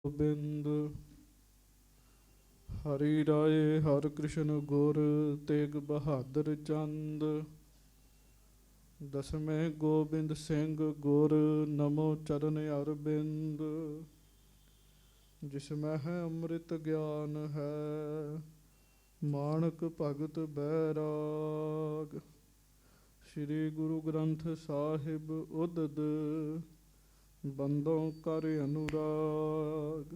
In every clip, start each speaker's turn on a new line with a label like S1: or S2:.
S1: ਗੋਬਿੰਦ ਹਰੀ ਰਾਏ ਹਰਿ ਕ੍ਰਿਸ਼ਨ ਗੁਰ ਤੇਗ ਬਹਾਦਰ ਚੰਦ ਦਸਵੇਂ ਗੋਬਿੰਦ ਸਿੰਘ ਗੁਰ ਨਮੋ ਚਰਨ ਅਰਬਿੰਦ ਜਿਸਮੈ ਹੈ ਅੰਮ੍ਰਿਤ ਗਿਆਨ ਹੈ ਮਾਣਕ ਭਗਤ ਬੈਰਾਗ ਸ੍ਰੀ ਗੁਰੂ ਗ੍ਰੰਥ ਸਾਹਿਬ ਉਦਦ ਬੰਦੋਂ ਕਰ ਅਨੁਰਾਗ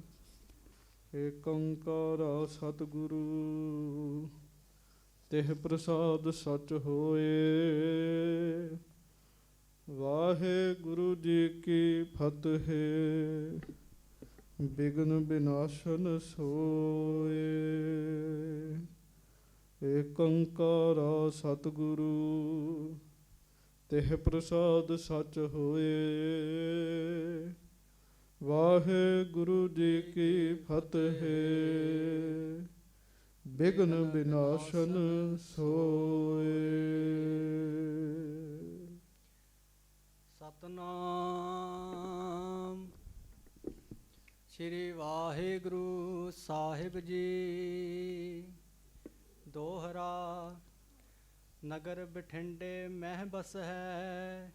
S1: ਏਕ ਓੰਕਾਰ ਸਤਿਗੁਰੂ ਤਿਹ ਪ੍ਰਸਾਦ ਸਚ ਹੋਏ। ਵਾਹਿਗੁਰੂ ਜੀ ਕੀ ਫਤਿਹ। ਬਿਘਨ ਬਿਨਾਸ਼ਨ ਸੋਏ। ਏਕ ਓੰਕਾਰ ਸਤਿਗੁਰੂ ਤਿਹ ਪ੍ਰਸਾਦ ਸਚ ਹੋਏ। ਵਾਹਿਗੁਰੂ ਜੀ ਕੀ ਫਤਿਹ। ਬਿਘਨ ਬਿਨਾਸ਼ਨ ਸੋਏ।
S2: ਸਤਨਾਮ ਸ਼੍ਰੀ ਵਾਹਿਗੁਰੂ ਸਾਹਿਬ ਜੀ। ਦੋਹਰਾ ਨਗਰ ਬਠਿੰਡੇ ਮਹਿ ਬਸ ਹੈ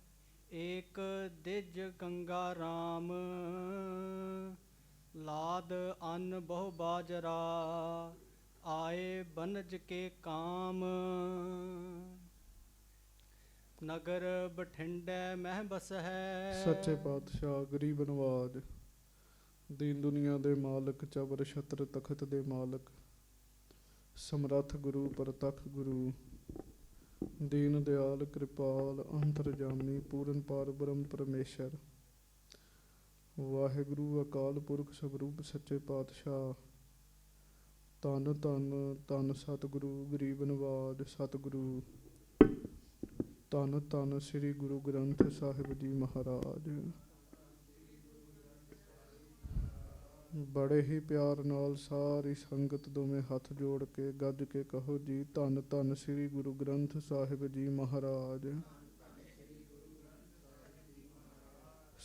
S2: ਏਕ ਦਿਜ ਗੰਗਾ ਰਾਮ। ਲਾਦ ਅੰਨ ਬਹੁ ਬਾਜਰਾ ਆਏ ਬਨਜ ਕੇ ਕਾਮ। ਨਗਰ ਬਠਿੰਡੇ ਮਹਿ ਬਸ ਹੈ।
S1: ਸੱਚੇ ਪਾਤਸ਼ਾਹ ਗਰੀਬ ਨਵਾਜ ਦੀਨ ਦੁਨੀਆ ਦੇ ਮਾਲਕ ਚਬਰ ਛਤਰ ਤਖਤ ਦੇ ਮਾਲਕ ਸਮਰੱਥ ਗੁਰੂ ਪ੍ਰਤੱਖ ਗੁਰੂ ਦੀਨ ਦਿਆਲ ਕਿਰਪਾਲ ਅੰਤਰਜਾਮੀ ਪੂਰਨ ਪਾਰ ਬ੍ਰਹਮ ਪਰਮੇਸ਼ਰ ਵਾਹਿਗੁਰੂ ਅਕਾਲ ਪੁਰਖ ਸਵਰੂਪ ਸੱਚੇ ਪਾਤਸ਼ਾਹ ਧੰਨ ਧੰਨ ਧੰਨ ਸਤਿਗੁਰੂ ਗਰੀਬ ਨਵਾਜ ਸਤਿਗੁਰੂ ਧੰਨ ਧੰਨ ਸ੍ਰੀ ਗੁਰੂ ਗ੍ਰੰਥ ਸਾਹਿਬ ਜੀ ਮਹਾਰਾਜ। ਬੜੇ ਹੀ ਪਿਆਰ ਨਾਲ ਸਾਰੀ ਸੰਗਤ ਦੋਵੇਂ ਹੱਥ ਜੋੜ ਕੇ ਗੱਜ ਕੇ ਕਹੋ ਜੀ ਧੰਨ ਧੰਨ ਸ੍ਰੀ ਗੁਰੂ ਗ੍ਰੰਥ ਸਾਹਿਬ ਜੀ ਮਹਾਰਾਜ।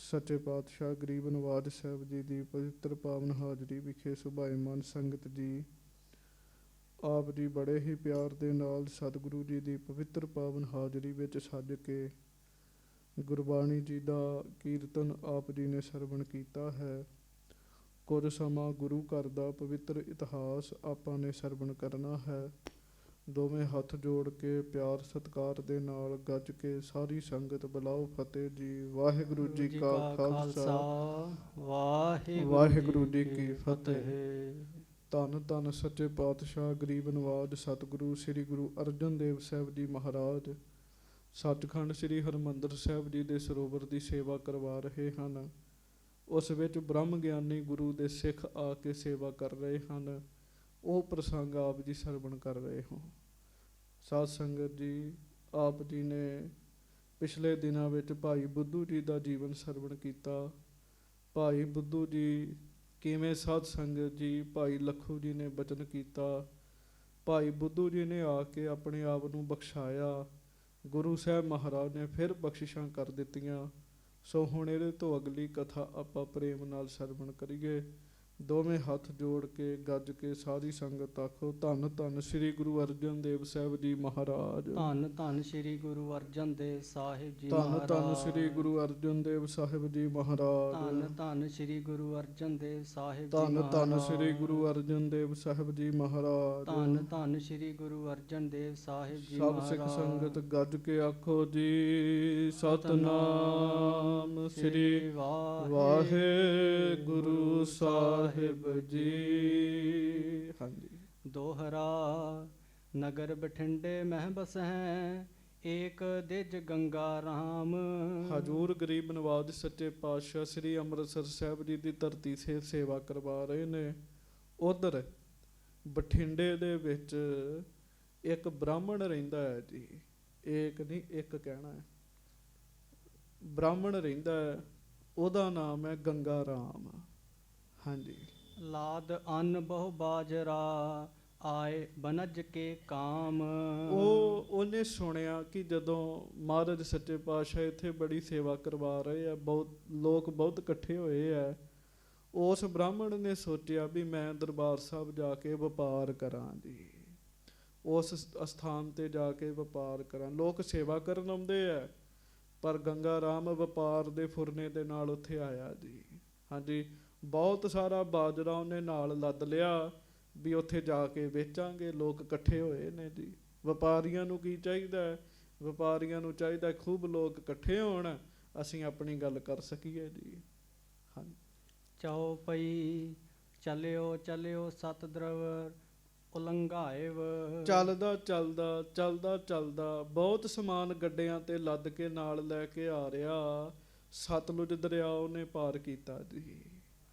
S1: ਸੱਚੇ ਪਾਤਸ਼ਾਹ ਗਰੀਬ ਨਵਾਜ ਸਾਹਿਬ ਜੀ ਦੀ ਪਵਿੱਤਰ ਪਾਵਨ ਹਾਜ਼ਰੀ ਵਿਖੇ ਸੁਭਾਏਮਾਨ ਸੰਗਤ ਜੀ, ਆਪ ਜੀ ਬੜੇ ਹੀ ਪਿਆਰ ਦੇ ਨਾਲ ਸਤਿਗੁਰੂ ਜੀ ਦੀ ਪਵਿੱਤਰ ਪਾਵਨ ਹਾਜ਼ਰੀ ਵਿੱਚ ਸੱਜ ਕੇ ਗੁਰਬਾਣੀ ਜੀ ਦਾ ਕੀਰਤਨ ਆਪ ਜੀ ਨੇ ਸਰਵਣ ਕੀਤਾ ਹੈ। ਕੁਝ ਸਮਾਂ ਗੁਰੂ ਘਰ ਦਾ ਪਵਿੱਤਰ ਇਤਿਹਾਸ ਆਪਾਂ ਨੇ ਸਰਵਣ ਕਰਨਾ ਹੈ। ਦੋਵੇਂ ਹੱਥ ਜੋੜ ਕੇ ਪਿਆਰ ਸਤਿਕਾਰ ਦੇ ਨਾਲ ਗੱਜ ਕੇ ਸਾਰੀ ਸੰਗਤ ਬੁਲਾਓ ਫਤਿਹ ਜੀ। ਵਾਹਿਗੁਰੂ ਜੀ ਕਾ ਖਾਲਸਾ ਵਾਹਿਗੁਰੂ ਜੀ ਕੀ ਫਤਿਹ। ਧੰਨ ਧੰਨ ਸੱਚੇ ਪਾਤਸ਼ਾਹ ਗਰੀਬ ਨਵਾਜ ਸਤਿਗੁਰੂ ਸ੍ਰੀ ਗੁਰੂ ਅਰਜਨ ਦੇਵ ਸਾਹਿਬ ਜੀ ਮਹਾਰਾਜ ਸੱਚਖੰਡ ਸ੍ਰੀ ਹਰਿਮੰਦਰ ਸਾਹਿਬ ਜੀ ਦੇ ਸਰੋਵਰ ਦੀ ਸੇਵਾ ਕਰਵਾ ਰਹੇ ਹਨ। ਉਸ ਵਿੱਚ ਬ੍ਰਹਮ ਗਿਆਨੀ ਗੁਰੂ ਦੇ ਸਿੱਖ ਆ ਕੇ ਸੇਵਾ ਕਰ ਰਹੇ ਹਨ। ਉਹ ਪ੍ਰਸੰਗ ਆਪ ਜੀ ਸਰਵਣ ਕਰ ਰਹੇ ਹੋ। ਸਾਧ ਸੰਗਤ ਜੀ, ਆਪ ਜੀ ਨੇ ਪਿਛਲੇ ਦਿਨਾਂ ਵਿੱਚ ਭਾਈ ਬੁੱਧੂ ਜੀ ਦਾ ਜੀਵਨ ਸਰਵਣ ਕੀਤਾ। ਭਾਈ ਬੁੱਧੂ ਜੀ ਕਿਵੇਂ ਸਾਧ ਸੰਗਤ ਜੀ ਭਾਈ ਲੱਖੂ ਜੀ ਨੇ ਬਚਨ ਕੀਤਾ। ਭਾਈ ਬੁੱਧੂ ਜੀ ਨੇ ਆ ਕੇ ਆਪਣੇ ਆਪ ਨੂੰ ਬਖਸ਼ਾਇਆ। ਗੁਰੂ ਸਾਹਿਬ ਮਹਾਰਾਜ ਨੇ ਫਿਰ ਬਖਸ਼ਿਸ਼ਾਂ ਕਰ ਦਿੱਤੀਆਂ। ਸੋ ਹੁਣ ਇਹਦੇ ਤੋਂ ਅਗਲੀ ਕਥਾ ਆਪਾਂ ਪ੍ਰੇਮ ਨਾਲ ਸਰਵਣ ਕਰੀਏ। ਦੋਵੇਂ ਹੱਥ ਜੋੜ ਕੇ ਗੱਜ ਕੇ ਸਾਰੀ ਸੰਗਤ ਆਖੋ ਧੰਨ ਧੰਨ ਸ੍ਰੀ ਗੁਰੂ ਅਰਜਨ ਦੇਵ ਸਾਹਿਬ ਜੀ ਮਹਾਰਾਜ।
S2: ਧੰਨ ਧੰਨ ਸ੍ਰੀ ਗੁਰੂ ਅਰਜਨ ਦੇਵ ਸਾਹਿਬ ਜੀ
S1: ਧੰਨ
S2: ਮਹਾਰਾਜ।
S1: ਧੰਨ ਸ੍ਰੀ ਗੁਰੂ ਅਰਜਨ ਦੇਵ ਸਾਹਿਬ ਜੀ ਮਹਾਰਾਜ।
S2: ਧੰਨ ਧੰਨ ਸ੍ਰੀ ਗੁਰੂ ਅਰਜਨ ਦੇਵ ਸਾਹਿਬ ਜੀ
S1: ਧੰਨ
S2: ਮਹਾਰਾਜ।
S1: ਧੰਨ ਸ੍ਰੀ ਗੁਰੂ ਅਰਜਨ ਦੇਵ ਸਾਹਿਬ ਜੀ ਮਹਾਰਾਜ।
S2: ਧੰਨ ਧੰਨ ਸ੍ਰੀ ਗੁਰੂ ਅਰਜਨ ਦੇਵ ਸਾਹਿਬ ਜੀ
S1: ਸਭ
S2: ਮਹਾਰਾਜ।
S1: ਸਿੱਖ ਸੰਗਤ ਗੱਜ ਕੇ ਆਖੋ ਜੀ ਸਤਨਾਮ ਸ੍ਰੀ ਵਾਹਿਗੁਰੂ ਸਾਹਿਬ ਜੀ। ਹਾਂਜੀ।
S2: ਦੋਹਰਾ ਨਗਰ ਬਠਿੰਡੇ ਮਹਿ ਬਸ ਹੈ ਏਕ ਦਿਜ ਗੰਗਾ ਰਾਮ।
S1: ਹਜੂਰ ਗਰੀਬ ਨਵਾਜ ਸੱਚੇ ਪਾਤਸ਼ਾਹ ਸ੍ਰੀ ਅੰਮ੍ਰਿਤਸਰ ਸਾਹਿਬ ਜੀ ਦੀ ਧਰਤੀ ਸੇ ਸੇਵਾ ਕਰਵਾ ਰਹੇ ਨੇ। ਉਧਰ ਬਠਿੰਡੇ ਦੇ ਵਿੱਚ ਇੱਕ ਬ੍ਰਾਹਮਣ ਰਹਿੰਦਾ ਹੈ ਜੀ। ਏਕ ਨਹੀਂ ਇੱਕ ਕਹਿਣਾ ਹੈ। ਬ੍ਰਾਹਮਣ ਰਹਿੰਦਾ ਹੈ, ਉਹਦਾ ਨਾਮ ਹੈ ਗੰਗਾ ਰਾਮ। ਹਾਂਜੀ।
S2: ਲਾਦ ਅੰਨ ਬਹੁ ਬਾਜਰਾ ਆਏ ਬਨਜ ਕੇ ਕਾਮ।
S1: ਉਹਨੇ ਸੁਣਿਆ ਕਿ ਜਦੋਂ ਮਹਾਰਾਜ ਸੱਚੇ ਪਾਤਸ਼ਾਹ ਇੱਥੇ ਬੜੀ ਸੇਵਾ ਕਰਵਾ ਰਹੇ ਆ, ਬਹੁਤ ਲੋਕ ਬਹੁਤ ਇਕੱਠੇ ਹੋਏ ਆ, ਉਸ ਬ੍ਰਾਹਮਣ ਨੇ ਸੋਚਿਆ ਵੀ ਮੈਂ ਦਰਬਾਰ ਸਾਹਿਬ ਜਾ ਕੇ ਵਪਾਰ ਕਰਾਂ ਜੀ, ਉਸ ਅਸਥਾਨ ਤੇ ਜਾ ਕੇ ਵਪਾਰ ਕਰਾਂ। ਲੋਕ ਸੇਵਾ ਕਰਨ ਆਉਂਦੇ ਆ, ਪਰ ਗੰਗਾ ਰਾਮ ਵਪਾਰ ਦੇ ਫੁਰਨੇ ਦੇ ਨਾਲ ਉੱਥੇ ਆਇਆ ਜੀ। ਹਾਂਜੀ, ਬਹੁਤ ਸਾਰਾ ਬਾਜਰਾ ਉਹਨੇ ਨਾਲ ਲੱਦ ਲਿਆ ਵੀ ਉੱਥੇ ਜਾ ਕੇ ਵੇਚਾਂਗੇ। ਲੋਕ ਇਕੱਠੇ ਹੋਏ ਨੇ ਜੀ। ਵਪਾਰੀਆਂ ਨੂੰ ਕੀ ਚਾਹੀਦਾ? ਵਪਾਰੀਆਂ ਨੂੰ ਚਾਹੀਦਾ ਖੂਬ ਲੋਕ ਇਕੱਠੇ ਹੋਣ, ਅਸੀਂ ਆਪਣੀ ਗੱਲ ਕਰ ਸਕੀਏ ਜੀ। ਹਾਂਜੀ।
S2: ਚਉਪਈ ਚਲਿਓ ਚਲਿਓ ਸਤ ਦਰਵ ਉਲੰਘਾਇਵ।
S1: ਚੱਲਦਾ ਚੱਲਦਾ ਚੱਲਦਾ ਚੱਲਦਾ ਬਹੁਤ ਸਮਾਨ ਗੱਡਿਆਂ ਤੇ ਲੱਦ ਕੇ ਨਾਲ ਲੈ ਕੇ ਆ ਰਿਹਾ। ਸਤਲੁਜ ਦਰਿਆ ਉਹਨੇ ਪਾਰ ਕੀਤਾ ਜੀ।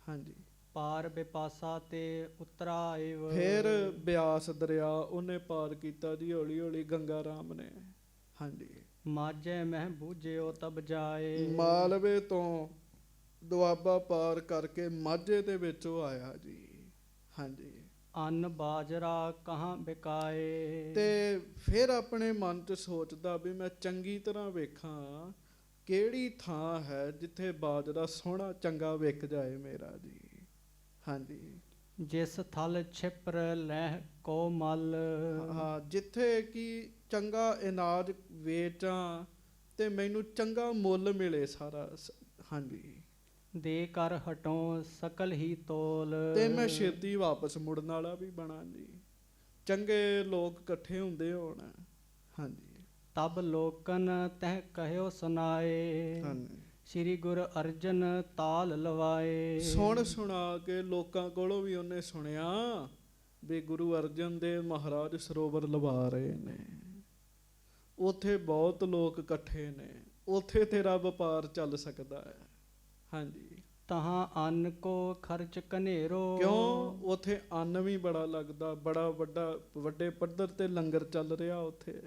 S1: ਹਾਂਜੀ।
S2: ਪਾਰ ਬਿਪਾਸਾ ਤੇ ਉਤਰਾਇਵ।
S1: ਫਿਰ ਬਿਆਸ ਦਰਿਆ ਉਹਨੇ ਪਾਰ ਕੀਤਾ ਜੀ ਹੌਲੀ ਹੌਲੀ ਗੰਗਾ ਰਾਮ ਨੇ। ਹਾਂਜੀ।
S2: ਮਾਝੇ ਮਹਿ ਬੂਝਿਓ ਤਬ ਜਾਏ।
S1: ਮਾਲਵੇ ਤੋਂ ਦੁਆਬਾ ਪਾਰ ਕਰਕੇ ਮਾਝੇ ਦੇ ਵਿੱਚ ਉਹ ਆਇਆ ਜੀ। ਹਾਂਜੀ।
S2: ਅੰਨ ਬਾਜਰਾ ਕਹਾਂ ਬਿਕਾਏ।
S1: ਤੇ ਫਿਰ ਆਪਣੇ ਮਨ 'ਚ ਸੋਚਦਾ ਵੀ ਮੈਂ ਚੰਗੀ ਤਰ੍ਹਾਂ ਵੇਖਾਂ ਕਿਹੜੀ ਥਾਂ ਹੈ ਜਿੱਥੇ ਬਾਜਰਾ ਸੋਹਣਾ ਚੰਗਾ ਵਿਕ ਜਾਏ ਮੇਰਾ ਜੀ। ਹਾਂਜੀ।
S2: ਜਿਸ ਥਲ ਛਿਪਰ ਲਹਿ ਕੋ ਮਲ।
S1: ਹਾਂ, ਜਿੱਥੇ ਕਿ ਚੰਗਾ ਅਨਾਜ ਵੇਚਾਂ ਤੇ ਮੈਨੂੰ ਚੰਗਾ ਮੁੱਲ ਮਿਲੇ ਸਾਰਾ। ਹਾਂਜੀ।
S2: ਦੇ ਕਰ ਹਟੋ ਸਕਲ ਹੀ ਤੋਲ।
S1: ਤੇ ਮੈਂ ਛੇਤੀ ਵਾਪਸ ਮੁੜਨ ਵਾਲਾ ਵੀ ਬਣਾ ਜੀ। ਚੰਗੇ ਲੋਕ ਇਕੱਠੇ ਹੁੰਦੇ ਹੋਣ। ਹਾਂਜੀ।
S2: ਤਬ ਲੋਕਨ ਤਹਿ ਕਹਿਓ ਸੁਨਾਏ।
S1: ਹਾਂਜੀ।
S2: ਸ੍ਰੀ ਗੁਰੂ ਅਰਜਨ ਤਾਲ ਲਵਾਏ।
S1: ਸੁਣ ਸੁਣਾ ਕੇ ਲੋਕਾਂ ਕੋਲੋਂ ਵੀ ਉਹਨੇ ਸੁਣਿਆ ਵੀ ਗੁਰੂ ਅਰਜਨ ਦੇਵ ਮਹਾਰਾਜ ਸਰੋਵਰ ਲਵਾ ਰਹੇ ਨੇ। ਉੱਥੇ ਬਹੁਤ ਲੋਕ ਇਕੱਠੇ ਨੇ, ਉੱਥੇ ਤੇਰਾ ਵਪਾਰ ਚੱਲ ਸਕਦਾ ਹੈ। ਹਾਂਜੀ।
S2: ਤਹਾਂ ਅੰਨ ਕੋ ਖਰਚ ਕਨੇਰੋ।
S1: ਕਿਉਂ? ਉੱਥੇ ਅੰਨ ਵੀ ਬੜਾ ਲੱਗਦਾ, ਬੜਾ ਵੱਡੇ ਪੱਧਰ ਤੇ ਲੰਗਰ ਚੱਲ ਰਿਹਾ ਉੱਥੇ।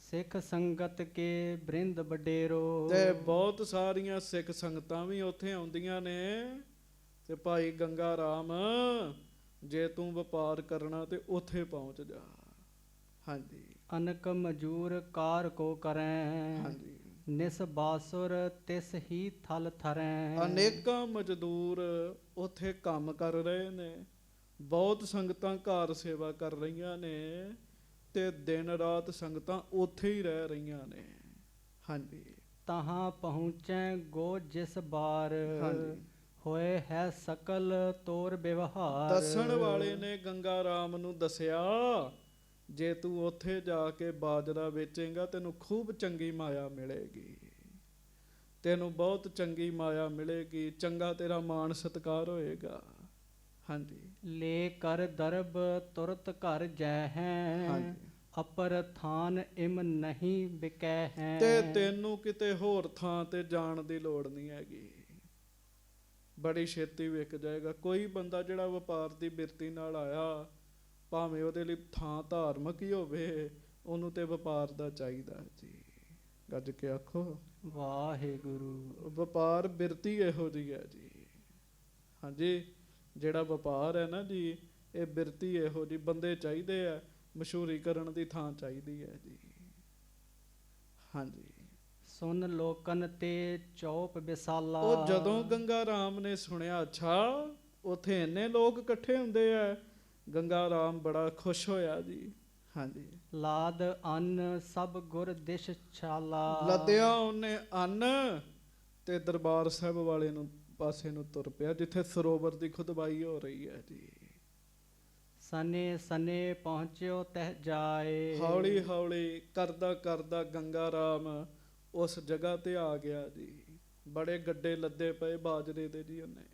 S2: ਸਿੱਖ ਸੰਗਤ ਕੇ ਬ੍ਰਿੰਦ ਬਡੇਰੋ।
S1: ਤੇ ਬਹੁਤ ਸਾਰੀਆਂ ਸਿੱਖ ਸੰਗਤਾਂ ਵੀ ਉੱਥੇ ਆਉਂਦੀਆਂ ਨੇ। ਤੇ ਭਾਈ ਗੰਗਾ ਰਾਮ, ਜੇ ਤੂੰ ਵਪਾਰ ਕਰਨਾ ਤੇ ਉੱਥੇ ਪਹੁੰਚ ਜਾ। ਹਾਂਜੀ।
S2: ਅਨਕ ਮਜੂਰ ਕਾਰ ਕੋ ਕਰੈ।
S1: ਹਾਂਜੀ।
S2: ਨਿਸ ਬਾਸੁਰ ਤਿਸ ਹੀ ਥਲ ਥਰੈ।
S1: ਅਨੇਕਾਂ ਮਜ਼ਦੂਰ ਉੱਥੇ ਕੰਮ ਕਰ ਰਹੇ ਨੇ। ਬਹੁਤ ਸੰਗਤਾਂ ਘਰ ਸੇਵਾ ਕਰ ਰਹੀਆਂ ਨੇ ਤੇ ਦਿਨ ਰਾਤ ਸੰਗਤਾਂ ਉੱਥੇ ਹੀ ਰਹਿ ਰਹੀਆਂ ਨੇ। ਹਾਂਜੀ।
S2: ਤਹਾਂ ਪਹੁੰਚੈ ਗੋ ਜਿਸ ਬਾਰ।
S1: ਹਾਂਜੀ।
S2: ਹੋਏ ਹੈ ਸਕਲ ਤੋਰ ਵਿਵਹਾਰ।
S1: ਦੱਸਣ ਵਾਲੇ ਨੇ ਗੰਗਾ ਰਾਮ ਨੂੰ ਦੱਸਿਆ, ਜੇ ਤੂੰ ਉੱਥੇ ਜਾ ਕੇ ਬਾਜਰਾ ਵੇਚੇਂਗਾ ਤੈਨੂੰ ਖੂਬ ਚੰਗੀ ਮਾਇਆ ਮਿਲੇਗੀ, ਤੈਨੂੰ ਬਹੁਤ ਚੰਗੀ ਮਾਇਆ ਮਿਲੇਗੀ, ਚੰਗਾ ਤੇਰਾ ਮਾਣ ਸਤਿਕਾਰ ਹੋਏਗਾ। ਹਾਂਜੀ।
S2: ਲੈ ਕਰ ਦਰਬ ਤੁਰਤ ਘਰ ਜੈ ਹੈ।
S1: ਹਾਂਜੀ।
S2: ਅਪਰ ਥਾਨ ਇਮ ਨਹੀਂ ਬਿਕੈ ਹੈ।
S1: ਤੇ ਤੈਨੂੰ ਕਿਤੇ ਹੋਰ ਥਾਂ ਤੇ ਜਾਣ ਦੀ ਲੋੜ ਨਹੀਂ ਹੈਗੀ, ਬੜੀ ਛੇਤੀ ਵਿਕ ਜਾਏਗਾ। ਕੋਈ ਬੰਦਾ ਜਿਹੜਾ ਵਪਾਰ ਦੀ ਬਿਰਤੀ ਨਾਲ ਆਇਆ, ਭਾਵੇਂ ਉਹਦੇ ਲਈ ਥਾਂ ਧਾਰਮਿਕ ਹੀ ਹੋਵੇ, ਉਹਨੂੰ ਤੇ ਵਪਾਰ ਦਾ ਚਾਹੀਦਾ ਜੀ। ਗੱਜ ਕੇ ਆਖੋ
S2: ਵਾਹਿਗੁਰੂ।
S1: ਵਪਾਰ ਬਿਰਤੀ ਇਹੋ ਜਿਹੀ ਹੈ ਜੀ। ਹਾਂਜੀ। ਜਿਹੜਾ ਵਪਾਰ ਹੈ ਨਾ ਜੀ, ਇਹ ਬਿਰਤੀ ਇਹੋ ਜਿਹੀ। ਬੰਦੇ ਚਾਹੀਦੇ ਆ, ਮਸ਼ਹੂਰੀ ਕਰਨ ਦੀ ਥਾਂ ਚਾਹੀਦੀ ਹੈ ਜੀ। ਹਾਂਜੀ।
S2: ਸੁਨ ਲੋਕਨ ਤੇ ਚੌਪ ਵਿਸਾਲਾ।
S1: ਉਹ ਜਦੋਂ ਗੰਗਾ ਰਾਮ ਨੇ ਸੁਣਿਆ, ਅੱਛਾ ਉੱਥੇ ਇੰਨੇ ਲੋਕ ਇਕੱਠੇ ਹੁੰਦੇ ਆ, ਗੰਗਾ ਰਾਮ ਬੜਾ ਖੁਸ਼ ਹੋਇਆ ਜੀ। ਹਾਂਜੀ।
S2: ਲਾਦ ਅੰਨ ਸਭ ਗੁਰ ਦਿਸ਼ ਛਾਲਾ।
S1: ਲੱਦਿਆ ਉਹਨੇ ਅੰਨ ਤੇ ਦਰਬਾਰ ਸਾਹਿਬ ਵਾਲੇ ਨੂੰ ਪਾਸੇ ਨੂੰ ਤੁਰ ਪਿਆ, ਜਿੱਥੇ ਸਰੋਵਰ ਦੀ ਖੁਦਬਾਈ ਹੋ ਰਹੀ ਹੈ ਜੀ।
S2: ਸਨੇ ਸਨੇ ਪਹੁੰਚਿਓ ਤਹਿ ਜਾਏ।
S1: ਹੌਲੀ ਹੌਲੀ ਕਰਦਾ ਕਰਦਾ ਗੰਗਾ ਰਾਮ ਉਸ ਜਗ੍ਹਾ ਤੇ ਆ ਗਿਆ ਜੀ। ਬੜੇ ਗੱਡੇ ਲੱਦੇ ਪਏ ਬਾਜਰੇ ਦੇ ਜੀ ਉਹਨੇ।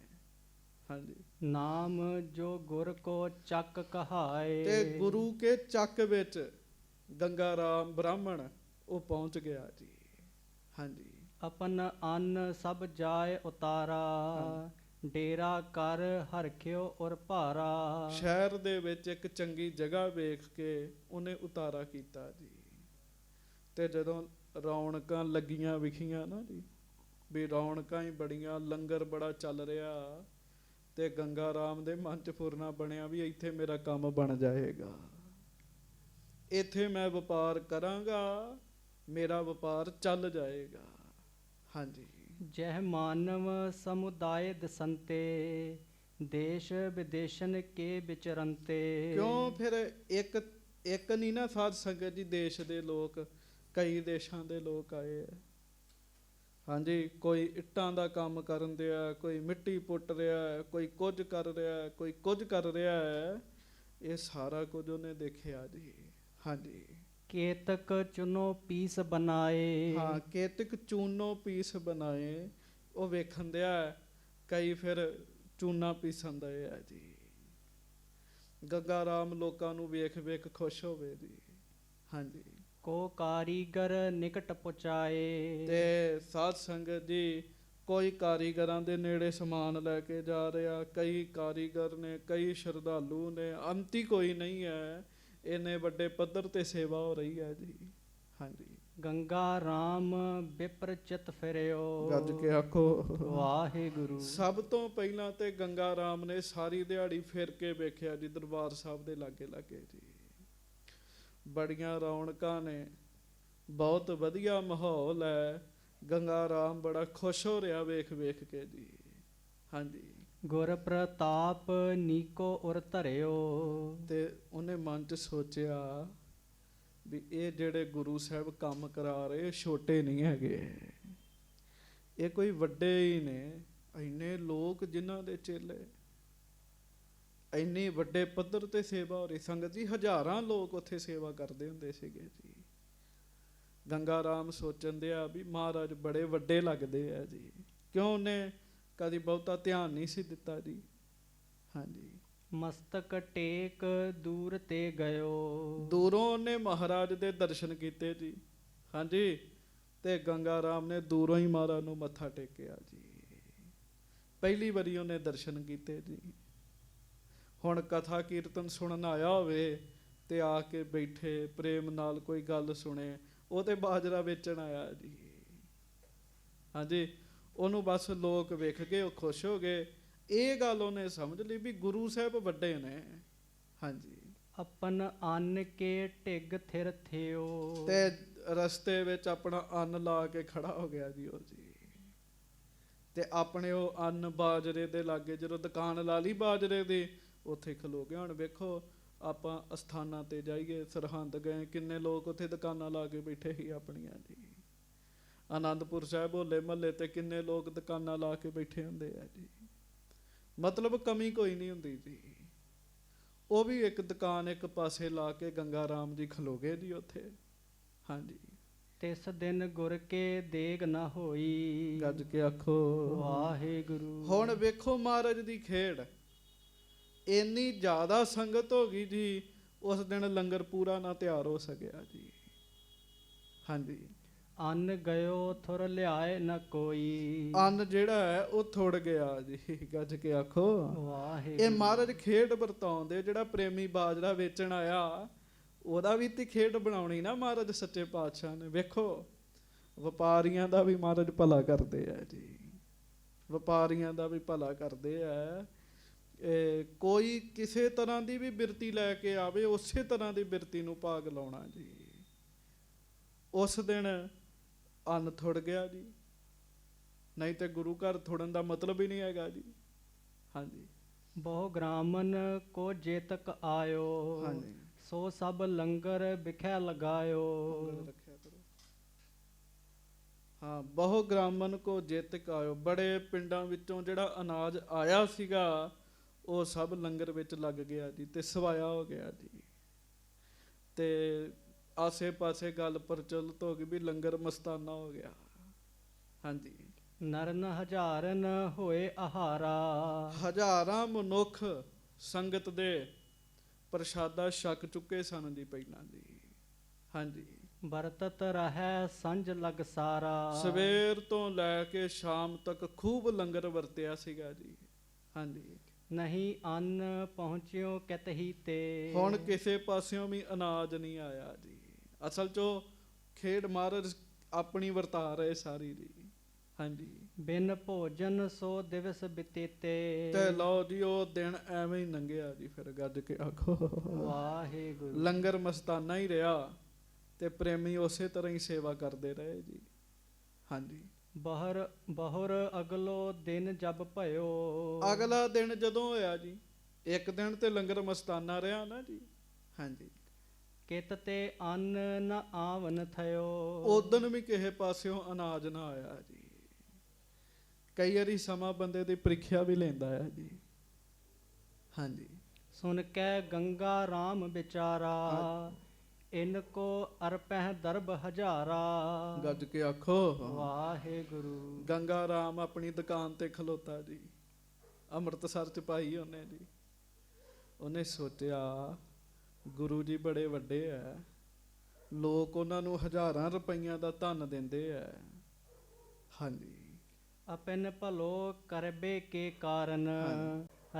S1: ਹਾਂਜੀ।
S2: ਨਾਮ ਜੋ ਗੁਰ ਕੋ ਚੱਕ ਕਹਾਏ।
S1: ਤੇ ਗੁਰੂ ਕੇ ਚੱਕ ਵਿੱਚ ਗੰਗਾ ਰਾਮ ਬ੍ਰਾਹਮਣ ਉਹ ਪਹੁੰਚ ਗਿਆ ਜੀ। ਹਾਂਜੀ।
S2: ਆਪਨ ਅੰਨ ਸਭ ਜਾਏ ਉਤਾਰਾ। ਡੇਰਾ ਕਰ ਹਰਖਿਓ ਔਰ ਭਾਰਾ।
S1: ਸ਼ਹਿਰ ਦੇ ਵਿੱਚ ਇੱਕ ਚੰਗੀ ਜਗ੍ਹਾ ਵੇਖ ਕੇ ਉਹਨੇ ਉਤਾਰਾ ਕੀਤਾ ਜੀ। ਤੇ ਜਦੋਂ ਰੌਣਕਾਂ ਲੱਗੀਆਂ ਵਿਖੀਆਂ ਨਾ ਜੀ, ਵੀ ਰੌਣਕਾਂ ਹੀ ਬੜੀਆਂ, ਲੰਗਰ ਬੜਾ ਚੱਲ ਰਿਹਾ, ਤੇ ਗੰਗਾ ਰਾਮ ਦੇ ਮਨ 'ਚ ਫੁਰਨਾ ਬਣਿਆ ਵੀ ਇੱਥੇ ਮੇਰਾ ਕੰਮ ਬਣ ਜਾਏਗਾ, ਇੱਥੇ ਮੈਂ ਵਪਾਰ ਕਰਾਂਗਾ, ਮੇਰਾ ਵਪਾਰ ਚੱਲ ਜਾਏਗਾ। ਹਾਂਜੀ।
S2: ਜਹ ਮਾਨਵ ਸਮੁਦਾਇ ਦਸੰਤੇ ਦੇਸ਼ ਵਿਦੇਸ਼ਨ ਕੇ ਵਿਚਰੰਤੇ।
S1: ਕਿਉਂ ਫਿਰ ਇੱਕ ਇੱਕ ਨਹੀਂ ਨਾ ਸਾਧ ਸੰਗਤ ਜੀ, ਦੇਸ਼ ਦੇ ਲੋਕ, ਕਈ ਦੇਸ਼ਾਂ ਦੇ ਲੋਕ ਆਏ ਆ। ਹਾਂਜੀ, ਕੋਈ ਇੱਟਾਂ ਦਾ ਕੰਮ ਕਰਨ ਦਿਆ, ਕੋਈ ਮਿੱਟੀ ਪੁੱਟ ਰਿਹਾ, ਕੋਈ ਕੁਝ ਕਰ ਰਿਹਾ, ਕੋਈ ਕੁਝ ਕਰ ਰਿਹਾ ਹੈ। ਇਹ ਸਾਰਾ ਕੁਝ ਉਹਨੇ ਦੇਖਿਆ ਜੀ। ਹਾਂਜੀ,
S2: ਕੇਤਕ ਚੁਨੋ ਪੀਸ ਬਨਾਏ।
S1: ਹਾਂ, ਕੇਤਕ ਚੂਨੋ ਪੀਸ ਬਣਾਏ, ਉਹ ਵੇਖਣ ਦਿਆ। ਕਈ ਫਿਰ ਚੂਨਾ ਪੀਸਣ ਦੇ ਆ ਜੀ। ਗੱਗਾ ਰਾਮ ਲੋਕਾਂ ਨੂੰ ਵੇਖ ਵੇਖ ਖੁਸ਼ ਹੋਵੇ ਜੀ। ਹਾਂਜੀ,
S2: ਕੋ ਕਾਰੀਗਰ ਨਿਕਟ ਪਹੁੰਚਾਏ।
S1: ਤੇ ਸਾਧ ਸੰਗਤ ਜੀ, ਕੋਈ ਕਾਰੀਗਰਾਂ ਦੇ ਨੇੜੇ ਸਮਾਨ ਲੈ ਕੇ ਜਾ ਰਿਹਾ, ਕਈ ਕਾਰੀਗਰ ਨੇ, ਕਈ ਸ਼ਰਧਾਲੂ ਨੇ, ਅੰਤ ਹੀ ਕੋਈ ਨਹੀਂ ਹੈ। ਇੰਨੇ ਵੱਡੇ ਪੱਧਰ ਤੇ ਸੇਵਾ ਹੋ ਰਹੀ ਹੈ ਜੀ। ਹਾਂਜੀ,
S2: ਗੰਗਾ ਰਾਮ ਵਿਪਰ ਚਿਤ ਫਿਰਿਓ।
S1: ਗੱਜ ਕੇ ਆਖੋ
S2: ਵਾਹਿਗੁਰੂ।
S1: ਸਭ ਤੋਂ ਪਹਿਲਾਂ ਤੇ ਗੰਗਾ ਰਾਮ ਨੇ ਸਾਰੀ ਦਿਹਾੜੀ ਫਿਰ ਕੇ ਵੇਖਿਆ ਜੀ ਦਰਬਾਰ ਸਾਹਿਬ ਦੇ ਲਾਗੇ ਲਾਗੇ ਜੀ। ਬੜੀਆਂ ਰੌਣਕਾਂ ਨੇ, ਬਹੁਤ ਵਧੀਆ ਮਾਹੌਲ ਹੈ। ਗੰਗਾ ਰਾਮ ਬੜਾ ਖੁਸ਼ ਹੋ ਰਿਹਾ ਵੇਖ ਵੇਖ ਕੇ ਜੀ। ਹਾਂਜੀ,
S2: ਗੁਰ ਪ੍ਰਤਾਪ ਨੀਕੋ ਉਰ ਧਰਿਓ।
S1: ਤੇ ਉਹਨੇ ਮਨ 'ਚ ਸੋਚਿਆ ਵੀ ਇਹ ਜਿਹੜੇ ਗੁਰੂ ਸਾਹਿਬ ਕੰਮ ਕਰਾ ਰਹੇ ਛੋਟੇ ਨਹੀਂ ਹੈਗੇ, ਇਹ ਕੋਈ ਵੱਡੇ ਹੀ ਨੇ। ਇੰਨੇ ਲੋਕ ਜਿਨ੍ਹਾਂ ਦੇ ਚੇਲੇ, ਇੰਨੀ ਵੱਡੇ ਪੱਧਰ ਤੇ ਸੇਵਾ ਹੋ ਰਹੀ। ਸੰਗਤ ਜੀ, ਹਜ਼ਾਰਾਂ ਲੋਕ ਉੱਥੇ ਸੇਵਾ ਕਰਦੇ ਹੁੰਦੇ ਸੀਗੇ ਜੀ। ਗੰਗਾ ਰਾਮ ਸੋਚਣ ਦਿਆ ਵੀ ਮਹਾਰਾਜ ਬੜੇ ਵੱਡੇ ਲੱਗਦੇ ਆ ਜੀ। ਕਿਉਂ? ਉਹਨੇ ਕਦੀ ਬਹੁਤਾ ਧਿਆਨ ਨਹੀਂ ਸੀ ਦਿੱਤਾ ਜੀ। ਹਾਂਜੀ,
S2: ਮਸਤਕ ਟੇਕ ਦੂਰ ਤੇ ਗਇਓ।
S1: ਦੂਰੋਂ ਉਹਨੇ ਮਹਾਰਾਜ ਦੇ ਦਰਸ਼ਨ ਕੀਤੇ ਜੀ। ਹਾਂਜੀ, ਤੇ ਗੰਗਾ ਰਾਮ ਨੇ ਦੂਰੋਂ ਹੀ ਮਹਾਰਾਜ ਨੂੰ ਮੱਥਾ ਟੇਕਿਆ ਜੀ। ਪਹਿਲੀ ਵਾਰੀ ਉਹਨੇ ਦਰਸ਼ਨ ਕੀਤੇ ਜੀ। ਹੁਣ ਕਥਾ ਕੀਰਤਨ ਸੁਣਨ ਆਇਆ ਹੋਵੇ ਤੇ ਆ ਕੇ ਬੈਠੇ ਪ੍ਰੇਮ ਨਾਲ ਕੋਈ ਗੱਲ ਸੁਣੇ, ਉਹ ਤੇ ਬਾਜਰਾ ਵੇਚਣ ਆਇਆ ਜੀ। ਹਾਂਜੀ, ਉਹਨੂੰ ਬਸ ਲੋਕ ਵੇਖ ਕੇ ਉਹ ਖੁਸ਼ ਹੋ ਗਏ। ਇਹ ਗੱਲ ਉਹਨੇ ਸਮਝ ਲਈ ਵੀ ਗੁਰੂ ਸਾਹਿਬ ਵੱਡੇ ਨੇ। ਹਾਂਜੀ,
S2: ਆਪਨ ਅੰਨ ਕੇ ਢਿੱਗ ਥਿਰ ਥਿਓ।
S1: ਤੇ ਰਸਤੇ ਵਿੱਚ ਆਪਣਾ ਅੰਨ ਲਾ ਕੇ ਖੜਾ ਹੋ ਗਿਆ ਜੀ ਉਹ ਜੀ। ਤੇ ਆਪਣੇ ਉਹ ਅੰਨ ਬਾਜਰੇ ਦੇ ਲਾਗੇ ਜਦੋਂ ਦੁਕਾਨ ਲਾ ਲਈ ਬਾਜਰੇ ਦੀ, ਉੱਥੇ ਖਲੋ ਗਿਆ। ਹੁਣ ਵੇਖੋ, ਆਪਾਂ ਅਸਥਾਨਾਂ ਤੇ ਜਾਈਏ, ਸਰਹੰਦ ਗਏ, ਕਿੰਨੇ ਲੋਕ ਉੱਥੇ ਦੁਕਾਨਾਂ ਲਾ ਕੇ ਬੈਠੇ ਸੀ ਆਪਣੀਆਂ ਜੀ। ਆਨੰਦਪੁਰ ਸਾਹਿਬ ਹੋਲੇ ਮਹੱਲੇ ਤੇ ਕਿੰਨੇ ਲੋਕ ਦੁਕਾਨਾਂ ਲਾ ਕੇ ਬੈਠੇ ਹੁੰਦੇ ਆ ਜੀ। ਮਤਲਬ ਕਮੀ ਕੋਈ ਨਹੀਂ ਹੁੰਦੀ ਜੀ। ਉਹ ਵੀ ਇੱਕ ਦੁਕਾਨ ਇੱਕ ਪਾਸੇ ਲਾ ਕੇ ਗੰਗਾ ਰਾਮ ਜੀ ਖਲੋ ਗਏ ਜੀ ਉੱਥੇ। ਹਾਂਜੀ,
S2: ਤਿਸ ਦਿਨ ਗੁਰ ਕੇ ਦੇਗ ਨਾ ਹੋਈ।
S1: ਗੱਜ ਕੇ ਆਖੋ
S2: ਵਾਹਿਗੁਰੂ।
S1: ਹੁਣ ਵੇਖੋ ਮਹਾਰਾਜ ਦੀ ਖੇਡ, ਇੰਨੀ ਜ਼ਿਆਦਾ ਸੰਗਤ ਹੋ ਗਈ ਜੀ। ਉਸ ਦਿਨ ਲੰਗਰ ਪੂਰਾ ਨਾ ਤਿਆਰ ਹੋ ਸਕਿਆ ਜੀ। ਹਾਂਜੀ,
S2: ਅੰਨ ਗਇਓ ਥੁਰ ਲਿਆਏ ਨਾ ਕੋਈ।
S1: ਅੰਨ ਜਿਹੜਾ ਹੈ ਉਹ ਥੁੜ ਗਿਆ ਜੀ। ਗੱਜ ਕੇ ਆਖੋ
S2: ਵਾਹਿਗੁਰੂ।
S1: ਇਹ ਮਹਾਰਾਜ ਖੇਡ ਵਰਤਾਉਂਦੇ। ਜਿਹੜਾ ਪ੍ਰੇਮੀ ਬਾਜਰਾ ਵੇਚਣ ਆਇਆ, ਉਹਦਾ ਵੀ ਤੇ ਖੇਡ ਬਣਾਉਣੀ ਨਾ ਮਹਾਰਾਜ ਸੱਚੇ ਪਾਤਸ਼ਾਹ ਨੇ। ਵੇਖੋ, ਵਪਾਰੀਆਂ ਦਾ ਵੀ ਮਹਾਰਾਜ ਭਲਾ ਕਰਦੇ ਆ ਜੀ। ਵਪਾਰੀਆਂ ਦਾ ਵੀ ਭਲਾ ਕਰਦੇ ਆ। ਕੋਈ ਕਿਸੇ ਤਰ੍ਹਾਂ ਦੀ ਵੀ ਬਿਰਤੀ ਲੈ ਕੇ ਆਵੇ, ਉਸੇ ਤਰ੍ਹਾਂ ਦੀ ਬਿਰਤੀ ਨੂੰ ਭਾਗ ਲਾਉਣਾ ਜੀ। ਉਸ ਦਿਨ ਅੰਨ ਥੁੜ ਗਿਆ ਜੀ। ਨਹੀਂ ਤੇ ਗੁਰੂ ਘਰ ਥੁੜਨ ਦਾ ਮਤਲਬ ਹੀ ਨਹੀਂ ਹੈਗਾ ਜੀ। ਹਾਂਜੀ,
S2: ਬਹੁ ਗ੍ਰਾਮਨ ਕੋ ਜੇਤਕ ਆਇਓ।
S1: ਹਾਂਜੀ,
S2: ਸੋ ਸਭ ਲੰਗਰ ਵਿਖੇ ਲਗਾਇਓ।
S1: ਰੱਖਿਆ ਕਰੋ। ਹਾਂ, ਬਹੁ ਗ੍ਰਾਮਨ ਕੋ ਜੇਤਕ ਆਇਓ। ਬੜੇ ਪਿੰਡਾਂ ਵਿੱਚੋਂ ਜਿਹੜਾ ਅਨਾਜ ਆਇਆ ਸੀਗਾ, ਉਹ ਸਭ ਲੰਗਰ ਵਿੱਚ ਲੱਗ ਗਿਆ ਜੀ ਤੇ ਸਵਾਇਆ ਹੋ ਗਿਆ ਜੀ। ਤੇ ਆਸੇ ਪਾਸੇ ਗੱਲ ਪ੍ਰਚਲਿਤ ਹੋ ਗਈ ਵੀ ਲੰਗਰ ਮਸਤਾਨਾ ਹੋ ਗਿਆ। ਹਾਂਜੀ,
S2: ਨਰਨ ਹਜ਼ਾਰਨ ਹੋਏ ਆਹਾਰਾ।
S1: ਹਜ਼ਾਰਾਂ ਮਨੁੱਖ ਸੰਗਤ ਦੇ ਪ੍ਰਸ਼ਾਦਾ ਛਕ ਚੁੱਕੇ ਸਨ ਜੀ ਪਹਿਲਾਂ ਜੀ। ਹਾਂਜੀ,
S2: ਵਰਤਤ ਰਹਿ ਸੰਜ ਲਗ ਸਾਰਾ।
S1: ਸਵੇਰ ਤੋਂ ਲੈ ਕੇ ਸ਼ਾਮ ਤੱਕ ਖੂਬ ਲੰਗਰ ਵਰਤਿਆ ਸੀਗਾ ਜੀ। ਹਾਂਜੀ,
S2: ਨਹੀਂ ਅੰਨ ਪਹੁੰਚਿਓ ਕਿਤ ਹੀ ਤੇ।
S1: ਹੁਣ ਕਿਸੇ ਪਾਸਿਓਂ ਵੀ ਅਨਾਜ ਨਹੀਂ ਆਇਆ ਜੀ। ਅਸਲ 'ਚੋਂ ਖੇਡ ਮਹਾਰਾਜ ਆਪਣੀ ਵਰਤਾ ਰਹੇ ਸਾਰੀ ਜੀ। ਹਾਂਜੀ,
S2: ਬਿਨ ਭੋਜਨ ਸੋ ਦਿਵਸ ਬਿਤੇਤੇ।
S1: ਤੇ ਲਓ ਜੀ, ਉਹ ਦਿਨ ਐਵੇਂ ਹੀ ਲੰਘਿਆ ਜੀ। ਫਿਰ ਗੱਜ ਕੇ ਆਖੋ
S2: ਵਾਹਿਗੁਰੂ।
S1: ਲੰਗਰ ਮਸਤਾਨਾ ਹੀ ਰਿਹਾ ਤੇ ਪ੍ਰੇਮੀ ਉਸੇ ਤਰ੍ਹਾਂ ਹੀ ਸੇਵਾ ਕਰਦੇ ਰਹੇ ਜੀ। ਹਾਂਜੀ,
S2: ਬਹੁਰ ਅਗਲੋ ਦਿਨ ਜਬ ਭਇਓ।
S1: ਅਗਲਾ ਦਿਨ ਜਦੋਂ ਹੋਇਆ ਜੀ, ਇੱਕ ਦਿਨ ਤੇ ਲੰਗਰ ਮਸਤਾਨਾ ਰਿਹਾ ਨਾ ਜੀ। ਹਾਂਜੀ,
S2: ਕਿਤ ਤੇ ਅੰਨ ਨ ਆਵਨ ਥਇਓ।
S1: ਉਦਣ ਵੀ ਕਿਸੇ ਪਾਸਿਓਂ ਅਨਾਜ ਨਾ ਆਇਆ ਜੀ। ਕਈ ਵਾਰੀ ਸਮਾਂ ਬੰਦੇ ਦੀ ਪ੍ਰੀਖਿਆ ਵੀ ਲੈਂਦਾ ਹੈ ਜੀ। ਹਾਂਜੀ,
S2: ਸੁਨ ਕੈ ਗੰਗਾ ਰਾਮ ਵਿਚਾਰਾ, ਇਨ ਕੋ ਅਰਪਹਿ ਦਰਬ ਹਜ਼ਾਰਾ।
S1: ਗੱਜ ਕੇ ਆਖੋ
S2: ਵਾਹਿਗੁਰੂ।
S1: ਗੰਗਾ ਰਾਮ ਆਪਣੀ ਦੁਕਾਨ ਤੇ ਖਲੋਤਾ ਜੀ, ਅੰਮ੍ਰਿਤਸਰ ਚ ਪਾਈ ਉਹਨੇ ਜੀ। ਉਹਨੇ ਸੋਚਿਆ ਗੁਰੂ ਜੀ ਬੜੇ ਵੱਡੇ ਐ, ਲੋਕ ਉਹਨਾਂ ਨੂੰ ਹਜ਼ਾਰਾਂ ਰੁਪਈਆਂ ਦਾ ਧਨ ਦਿੰਦੇ ਐ। ਹਾਂਜੀ,
S2: ਅਪਨ ਭਲੋ ਕਰਬੇ ਕੇ ਕਾਰਨ,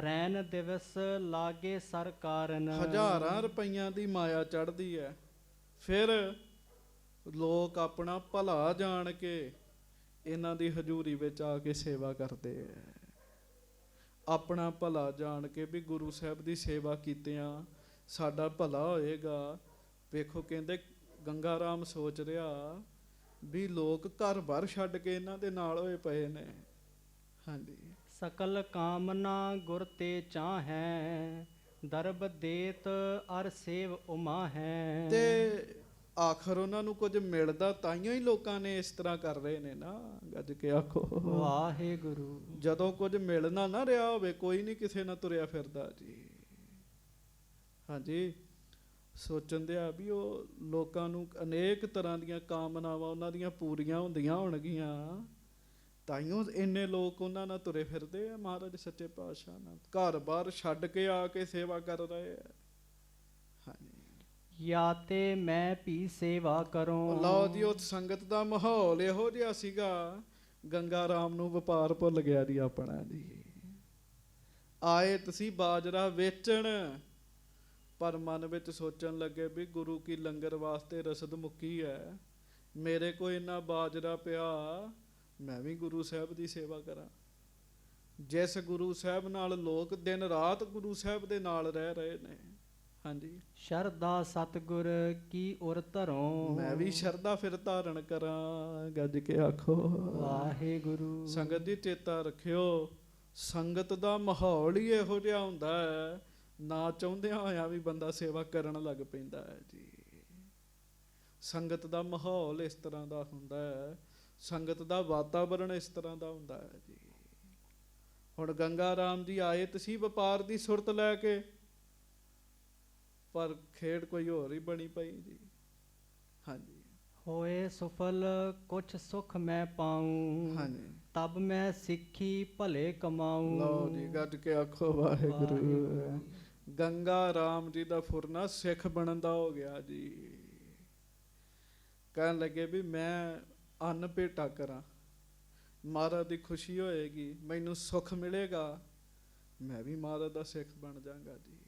S2: ਰੈਨ ਦਿਵਸ ਲਾਗੇ ਸਰ ਕਾਰਨ।
S1: ਹਜ਼ਾਰਾਂ ਰੁਪਈਆਂ ਦੀ ਮਾਇਆ ਚੜ੍ਹਦੀ ਐ, ਫਿਰ ਲੋਕ ਆਪਣਾ ਭਲਾ ਜਾਣ ਕੇ ਇਹਨਾਂ ਦੀ ਹਜ਼ੂਰੀ ਵਿੱਚ ਆ ਕੇ ਸੇਵਾ ਕਰਦੇ ਐ। ਆਪਣਾ ਭਲਾ ਜਾਣ ਕੇ ਵੀ ਗੁਰੂ ਸਾਹਿਬ ਦੀ ਸੇਵਾ ਕੀਤਿਆਂ ਸਾਡਾ ਭਲਾ ਹੋਏਗਾ। ਵੇਖੋ ਕਹਿੰਦੇ ਗੰਗਾ ਰਾਮ ਸੋਚ ਰਿਹਾ ਵੀ ਲੋਕ ਘਰ ਬਾਰ ਛੱਡ ਕੇ ਇਹਨਾਂ ਦੇ ਨਾਲ ਹੋਏ ਪਏ ਨੇ। ਹਾਂਜੀ,
S2: ਸਕਲ ਕਾਮਨਾ ਗੁਰ ਤੇ ਚਾਹੈ, ਦਰਬ ਦੇਤ ਅਰ ਸੇਵ ਉਮਾ ਹੈ।
S1: ਤੇ ਆਖਰ ਉਹਨਾਂ ਨੂੰ ਕੁਝ ਮਿਲਦਾ ਤਾਈਓ ਹੀ ਲੋਕਾਂ ਨੇ ਇਸ ਤਰ੍ਹਾਂ ਕਰ ਰਹੇ ਨੇ ਨਾ। ਗੱਜ ਕੇ ਆਖੋ
S2: ਵਾਹਿਗੁਰੂ।
S1: ਜਦੋਂ ਕੁਝ ਮਿਲਣਾ ਨਾ ਰਿਹਾ ਹੋਵੇ, ਕੋਈ ਨਹੀਂ ਕਿਸੇ ਨਾਲ ਤੁਰਿਆ ਫਿਰਦਾ ਜੀ। ਹਾਂਜੀ, ਸੋਚਣ ਦਿਆ ਵੀ ਉਹ ਲੋਕਾਂ ਨੂੰ ਅਨੇਕ ਤਰ੍ਹਾਂ ਦੀਆਂ ਕਾਮਨਾਵਾਂ ਉਹਨਾਂ ਦੀਆਂ ਪੂਰੀਆਂ ਹੁੰਦੀਆਂ ਹੋਣਗੀਆਂ, ਤਾਈਓ ਇੰਨੇ ਲੋਕ ਉਹਨਾਂ ਨਾਲ ਤੁਰੇ ਫਿਰਦੇ ਆ। ਮਹਾਰਾਜ ਸੱਚੇ ਪਾਤਸ਼ਾਹ ਨਾਲ ਘਰ ਬਾਰ ਛੱਡ ਕੇ ਆ ਕੇ ਸੇਵਾ ਕਰ ਰਹੇ ਆ। ਹਾਂਜੀ,
S2: ਯਾ ਤੇ ਮੈਂ ਵੀ ਸੇਵਾ ਕਰੂੰ।
S1: ਲਓ ਜੀ, ਉਹ ਸੰਗਤ ਦਾ ਮਾਹੌਲ ਇਹੋ ਜਿਹਾ ਸੀਗਾ, ਗੰਗਾ ਰਾਮ ਨੂੰ ਵਪਾਰ ਭੁੱਲ ਗਿਆ ਜੀ ਆਪਣਾ ਜੀ। ਆਏ ਤੁਸੀਂ ਬਾਜਰਾ ਵੇਚਣ, ਪਰ ਮਨ ਵਿੱਚ ਸੋਚਣ ਲੱਗੇ ਵੀ ਗੁਰੂ ਕੀ ਲੰਗਰ ਵਾਸਤੇ ਰਸਦ ਮੁੱਕੀ ਹੈ, ਮੇਰੇ ਕੋਲ ਇੰਨਾ ਬਾਜਰਾ ਪਿਆ, ਮੈਂ ਵੀ ਗੁਰੂ ਸਾਹਿਬ ਦੀ ਸੇਵਾ ਕਰਾਂ। ਜਿਸ ਗੁਰੂ ਸਾਹਿਬ ਨਾਲ ਲੋਕ ਦਿਨ ਰਾਤ ਗੁਰੂ ਸਾਹਿਬ ਦੇ ਨਾਲ ਰਹਿ ਰਹੇ ਨੇ। ਹਾਂਜੀ,
S2: ਸ਼ਰਧਾ ਸਤਿਗੁਰ ਕੀ ਉਰ ਧਰੋਂ।
S1: ਮੈਂ ਵੀ ਸ਼ਰਧਾ ਫਿਰ ਧਾਰਨ ਕਰਾਂ। ਗੱਜ ਕੇ ਆਖੋ
S2: ਵਾਹਿਗੁਰੂ।
S1: ਸੰਗਤ ਜੀ ਚੇਤਾ ਰੱਖਿਓ, ਸੰਗਤ ਦਾ ਮਾਹੌਲ ਹੀ ਇਹੋ ਜਿਹਾ ਹੁੰਦਾ ਹੈ, ਨਾ ਚਾਹੁੰਦਿਆਂ ਹੋਇਆਂ ਵੀ ਬੰਦਾ ਸੇਵਾ ਕਰਨ ਲੱਗ ਪੈਂਦਾ ਹੈ ਜੀ। ਸੰਗਤ ਦਾ ਮਾਹੌਲ ਇਸ ਤਰ੍ਹਾਂ ਦਾ ਹੁੰਦਾ ਹੈ, ਸੰਗਤ ਦਾ ਵਾਤਾਵਰਣ ਇਸ ਤਰ੍ਹਾਂ ਦਾ ਹੁੰਦਾ ਹੈ ਜੀ। ਹੁਣ ਗੰਗਾ ਰਾਮ ਜੀ ਆਏ ਤੁਸੀਂ ਵਪਾਰ ਦੀ ਸੁਰਤ ਲੈ ਕੇ, ਪਰ ਖੇਡ ਕੋਈ ਹੋਰ ਹੀ ਬਣੀ ਪਈ ਜੀ। ਹਾਂਜੀ,
S2: ਹੋਏ ਸੁਫਲ ਕੁਛ ਸੁਖ ਮੈਂ ਪਾਉ,
S1: ਹਾਂਜੀ,
S2: ਤਬ ਮੈਂ ਸਿੱਖੀ ਭਲੇ ਕਮਾਉ।
S1: ਲਓ ਜੀ, ਗੱਜ ਕੇ ਆਖੋ ਵਾਹਿਗੁਰੂ। ਗੰਗਾ ਰਾਮ ਜੀ ਦਾ ਫੁਰਨਾ ਸਿੱਖ ਬਣਨ ਦਾ ਹੋ ਗਿਆ ਜੀ। ਕਹਿਣ ਲੱਗੇ ਵੀ ਮੈਂ ਅੰਨ ਭੇਟਾ ਕਰਾਂ, ਮਹਾਰਾਜ ਦੀ ਖੁਸ਼ੀ ਹੋਏਗੀ, ਮੈਨੂੰ ਸੁੱਖ ਮਿਲੇਗਾ, ਮੈਂ ਵੀ ਮਹਾਰਾਜ ਦਾ ਸਿੱਖ ਬਣ ਜਾਵਾਂਗਾ ਜੀ।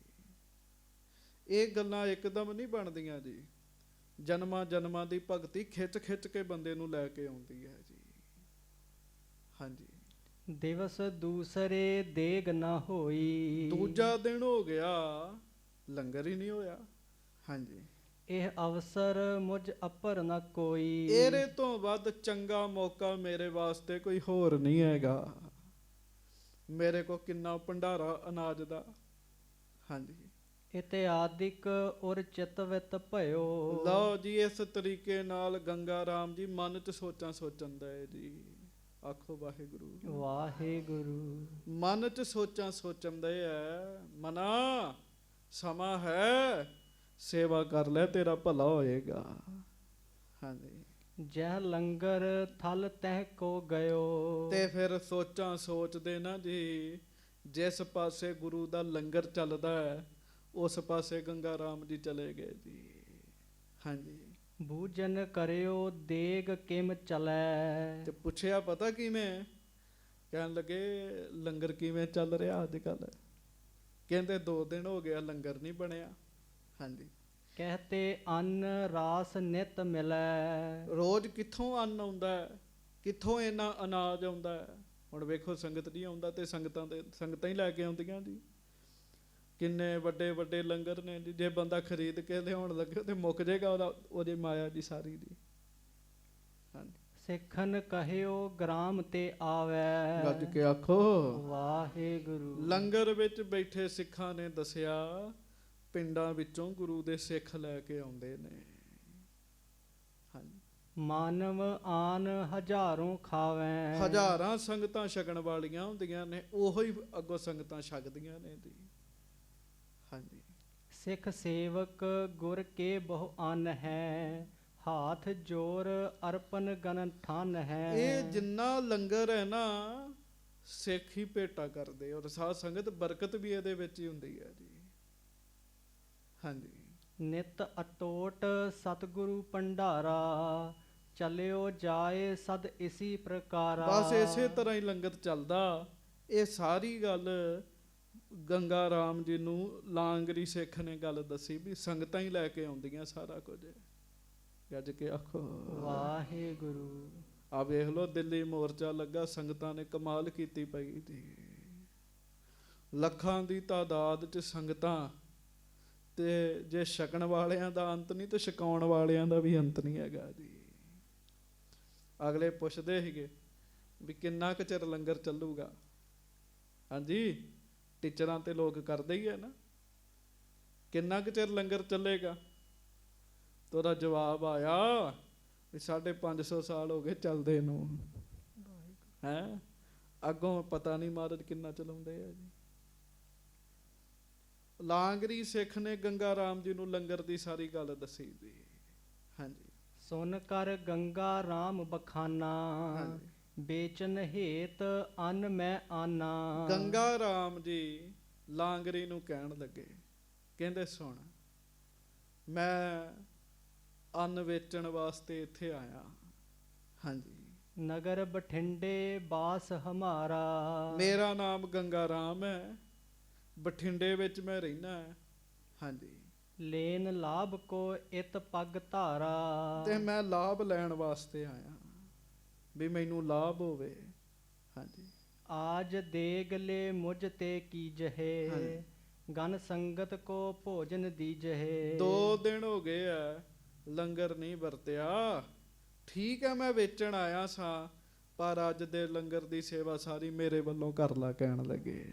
S1: ਇਹ ਗੱਲਾਂ ਇੱਕਦਮ ਨਹੀਂ ਬਣਦੀਆਂ ਜੀ, ਜਨਮਾਂ ਜਨਮਾਂ ਦੀ ਭਗਤੀ ਖਿੱਚ ਖਿੱਚ ਕੇ ਬੰਦੇ ਨੂੰ ਲੈ ਕੇ ਆਉਂਦੀ ਹੈ ਜੀ। ਹਾਂਜੀ,
S2: ਦਿਵਸ ਦੂਸਰੇ ਦੇਗ ਨਾ ਹੋਈ।
S1: ਦੂਜਾ ਦਿਨ ਹੋ ਗਿਆ, ਲੰਗਰ ਹੀ ਨਹੀਂ ਹੋਇਆ। ਹਾਂਜੀ,
S2: ਇਹ ਅਵਸਰ ਮੁਝ ਅਪਰ ਨਾ ਕੋਈ।
S1: ਇਹਦੇ ਤੋਂ ਵੱਧ ਚੰਗਾ ਮੌਕਾ ਮੇਰੇ ਵਾਸਤੇ ਕੋਈ ਹੋਰ ਨਹੀਂ ਹੈਗਾ। ਮੇਰੇ ਕੋਲ ਕਿੰਨਾ ਭੰਡਾਰਾ ਅਨਾਜ ਦਾ। ਹਾਂਜੀ,
S2: ਇਤਿਆਦਿਕ ਉਰ ਚਿਤਵਿਤ ਭਇਓ।
S1: ਲਓ ਜੀ, ਇਸ ਤਰੀਕੇ ਨਾਲ ਗੰਗਾ ਰਾਮ ਜੀ ਮਨ ਚ ਸੋਚਾਂ ਸੋਚਣ ਦੇ ਜੀ। ਆਖੋ ਵਾਹਿਗੁਰੂ
S2: ਵਾਹਿਗੁਰੂ।
S1: ਮਨ ਚ ਸੋਚਾਂ ਸੋਚਣ ਦੇ ਹੈ। ਮਨਾ ਸਮਾਂ ਹੈ, ਸੇਵਾ ਕਰ ਲੈ, ਤੇਰਾ ਭਲਾ ਹੋਏਗਾ। ਹਾਂਜੀ,
S2: ਜਹ ਲੰਗਰ ਥਲ ਤਹਿ ਕੋ ਗਇਓ।
S1: ਤੇ ਫਿਰ ਸੋਚਾਂ ਸੋਚਦੇ ਨਾ ਜੀ, ਜਿਸ ਪਾਸੇ ਗੁਰੂ ਦਾ ਲੰਗਰ ਚੱਲਦਾ ਹੈ ਉਸ ਪਾਸੇ ਗੰਗਾ ਰਾਮ ਜੀ ਚਲੇ ਗਏ ਜੀ। ਹਾਂਜੀ,
S2: ਬੂਜਨ ਕਰਿਓ ਦੇਗ ਕਿਮ ਚਲੈ।
S1: ਤੇ ਪੁੱਛਿਆ ਪਤਾ ਕਿਵੇਂ? ਕਹਿਣ ਲੱਗੇ ਲੰਗਰ ਕਿਵੇਂ ਚੱਲ ਰਿਹਾ ਅੱਜ ਕੱਲ? ਕਹਿੰਦੇ 2 ਦਿਨ ਹੋ ਗਿਆ ਲੰਗਰ ਨਹੀਂ ਬਣਿਆ। ਹਾਂਜੀ,
S2: ਕਹਤੇ ਅੰਨ ਰਾਸ ਨਿਤ ਮਿਲੈ।
S1: ਰੋਜ਼ ਕਿੱਥੋਂ ਅੰਨ ਆਉਂਦਾ ਹੈ, ਕਿੱਥੋਂ ਇੰਨਾ ਅਨਾਜ ਆਉਂਦਾ ਹੈ? ਹੁਣ ਵੇਖੋ ਸੰਗਤ ਨਹੀਂ ਆਉਂਦਾ ਤੇ ਸੰਗਤਾਂ ਹੀ ਲੈ ਕੇ ਆਉਂਦੀਆਂ ਜੀ। ਕਿੰਨੇ ਵੱਡੇ ਵੱਡੇ ਲੰਗਰ ਨੇ ਜੀ, ਜੇ ਬੰਦਾ ਖਰੀਦ ਕੇ ਲਿਆਉਣ ਲੱਗੇ ਤੇ ਮੁੱਕ ਜਾਏਗਾ ਉਹਦੀ ਮਾਇਆ ਦੀ ਸਾਰੀ ਦੀ। ਹਾਂਜੀ,
S2: ਸਿੱਖਨ ਕਹਿਓ ਗ੍ਰਾਮ ਤੇ ਆਵੈ
S1: ਗੱਜ ਕੇ ਆਖੋ
S2: ਵਾਹਿਗੁਰੂ।
S1: ਲੰਗਰ ਵਿੱਚ ਬੈਠੇ ਸਿੱਖਾਂ ਨੇ ਦੱਸਿਆ ਪਿੰਡਾਂ ਵਿੱਚੋਂ ਗੁਰੂ ਦੇ ਸਿੱਖ ਲੈ ਕੇ ਆਉਂਦੇ ਨੇ। ਹਾਂਜੀ,
S2: ਮਾਨਵ ਆਨ ਹਜ਼ਾਰੋਂ ਖਾਵੈ
S1: ਹਜ਼ਾਰਾਂ ਸੰਗਤਾਂ ਛਕਣ ਵਾਲੀਆਂ ਹੁੰਦੀਆਂ ਨੇ, ਉਹੋ ਹੀ ਅੱਗੋਂ ਸੰਗਤਾਂ ਛਕਦੀਆਂ ਨੇ ਜੀ। ਹਾਂਜੀ,
S2: ਸਿੱਖ ਸੇਵਕ ਗੁਰ ਕੇ ਬਹੁ ਅਨ ਹੈ ਹਾਥ ਜੋਰ ਅਰਪਨ ਗਨ ਠਨ ਹੈ।
S1: ਇਹ ਜਿੰਨਾ ਲੰਗਰ ਹੈ ਨਾ ਸਿੱਖ ਹੀ ਭੇਟਾ ਕਰਦੇ, ਔਰ ਸਾਧ ਸੰਗਤ ਬਰਕਤ ਵੀ ਇਹਦੇ ਵਿੱਚ ਹੀ ਹੁੰਦੀ ਹੈ ਜੀ। ਹਾਂਜੀ,
S2: ਨਿਤ ਅਟੋਟ ਸਤਿਗੁਰੂ ਭੰਡਾਰਾ ਚਲਿਓ ਜਾਏ ਸਦ ਇਸੀ ਪ੍ਰਕਾਰਾ।
S1: ਬਸ ਇਸੇ ਤਰ੍ਹਾਂ ਹੀ ਲੰਗਰ ਚੱਲਦਾ। ਇਹ ਸਾਰੀ ਗੱਲ ਗੰਗਾ ਰਾਮ ਜੀ ਨੂੰ ਲਾਂਗਰੀ ਸਿੱਖ ਨੇ ਗੱਲ ਦੱਸੀ ਵੀ ਸੰਗਤਾਂ ਹੀ ਲੈ ਕੇ ਆਉਂਦੀਆਂ ਸਾਰਾ ਕੁਝ। ਗੱਜ ਕੇ ਆਖੋ
S2: ਵਾਹਿਗੁਰੂ।
S1: ਆ ਵੇਖ ਲੋ ਦਿੱਲੀ ਮੋਰਚਾ ਲੱਗਾ, ਸੰਗਤਾਂ ਨੇ ਕਮਾਲ ਕੀਤੀ ਪਈ ਜੀ। ਲੱਖਾਂ ਦੀ ਤਾਦਾਦ 'ਚ ਸੰਗਤਾਂ, ਤੇ ਜੇ ਛਕਣ ਵਾਲਿਆਂ ਦਾ ਅੰਤ ਨਹੀਂ ਤੇ ਛਕਾਉਣ ਵਾਲਿਆਂ ਦਾ ਵੀ ਅੰਤ ਨਹੀਂ ਹੈਗਾ ਜੀ। ਅਗਲੇ ਪੁੱਛਦੇ ਸੀਗੇ ਵੀ ਕਿੰਨਾ ਕੁ ਚਿਰ ਲੰਗਰ ਚੱਲੂਗਾ। ਹਾਂਜੀ, ਟੀਚਰਾਂ ਤੇ ਲੋਕ ਕਰਦੇ ਹੀ ਹੈ ਨਾ, ਕਿੰਨਾ ਕੁ ਚਿਰ ਲੰਗਰ ਚੱਲੇਗਾ। ਤੇ ਉਹਦਾ ਜਵਾਬ ਆਇਆ ਵੀ 550 ਸਾਲ ਹੋ ਗਏ ਚੱਲਦੇ ਨੂੰ। ਹੈਂ, ਅੱਗੋਂ ਪਤਾ ਨਹੀਂ ਮਹਾਰਾਜ ਕਿੰਨਾ ਚਲਾਉਂਦੇ ਆ ਜੀ। ਲਾਂਗਰੀ ਸਿੱਖ ਨੇ ਗੰਗਾ ਰਾਮ ਜੀ ਨੂੰ ਲੰਗਰ ਦੀ ਸਾਰੀ ਗੱਲ ਦੱਸੀ ਜੀ। ਹਾਂਜੀ,
S2: ਸੁਨ ਕਰ ਗੰਗਾ ਰਾਮ ਬਖਾਨਾ
S1: ਹਾਂਜੀ,
S2: ਬੇਚਨ ਹੇਤ ਅਨ ਮੈਂ ਆਨਾ।
S1: ਗੰਗਾ ਰਾਮ ਜੀ ਲਾਂਗਰੀ ਨੂੰ ਕਹਿਣ ਲੱਗੇ, ਕਹਿੰਦੇ ਸੁਣ, ਮੈਂ ਅੰਨ ਵੇਚਣ ਵਾਸਤੇ ਇੱਥੇ ਆਇਆ। ਹਾਂਜੀ,
S2: ਨਗਰ ਬਠਿੰਡੇ ਬਾਸ ਹਮਾਰਾ।
S1: ਮੇਰਾ ਨਾਮ ਗੰਗਾ ਰਾਮ ਹੈ, ਬਠਿੰਡੇ ਵਿੱਚ ਮੈਂ ਰਹਿਣਾ ਹੈ। ਹਾਂਜੀ,
S2: ਲੈਨ ਲਾਭ ਕੋ ਇਤ ਪਗ ਧਾਰਾ।
S1: ਤੇ ਮੈਂ ਲਾਭ ਲੈਣ ਵਾਸਤੇ ਆਇਆ ਵੀ ਮੈਨੂੰ ਲਾਭ ਹੋਵੇ। ਹਾਂਜੀ,
S2: ਆਜ ਦੇਗਲੇ ਮੁਝ ਤੇ ਕੀਜਹੇ
S1: ਹਾਂਜੀ।
S2: ਗਨ ਸੰਗਤ ਕੋ ਭੋਜਨ ਦੀਜਹੇ।
S1: 2 ਦਿਨ ਹੋ ਗਏ ਆ ਲੰਗਰ ਨਹੀਂ ਵਰਤਿਆ। ਠੀਕ ਹੈ ਮੈਂ ਵੇਚਣ ਆਇਆ ਸਾਂ, ਪਰ ਅੱਜ ਦੇ ਲੰਗਰ ਦੀ ਸੇਵਾ ਸਾਰੀ ਮੇਰੇ ਵੱਲੋਂ ਕਰ ਲਾ ਕਹਿਣ ਲੱਗੇ।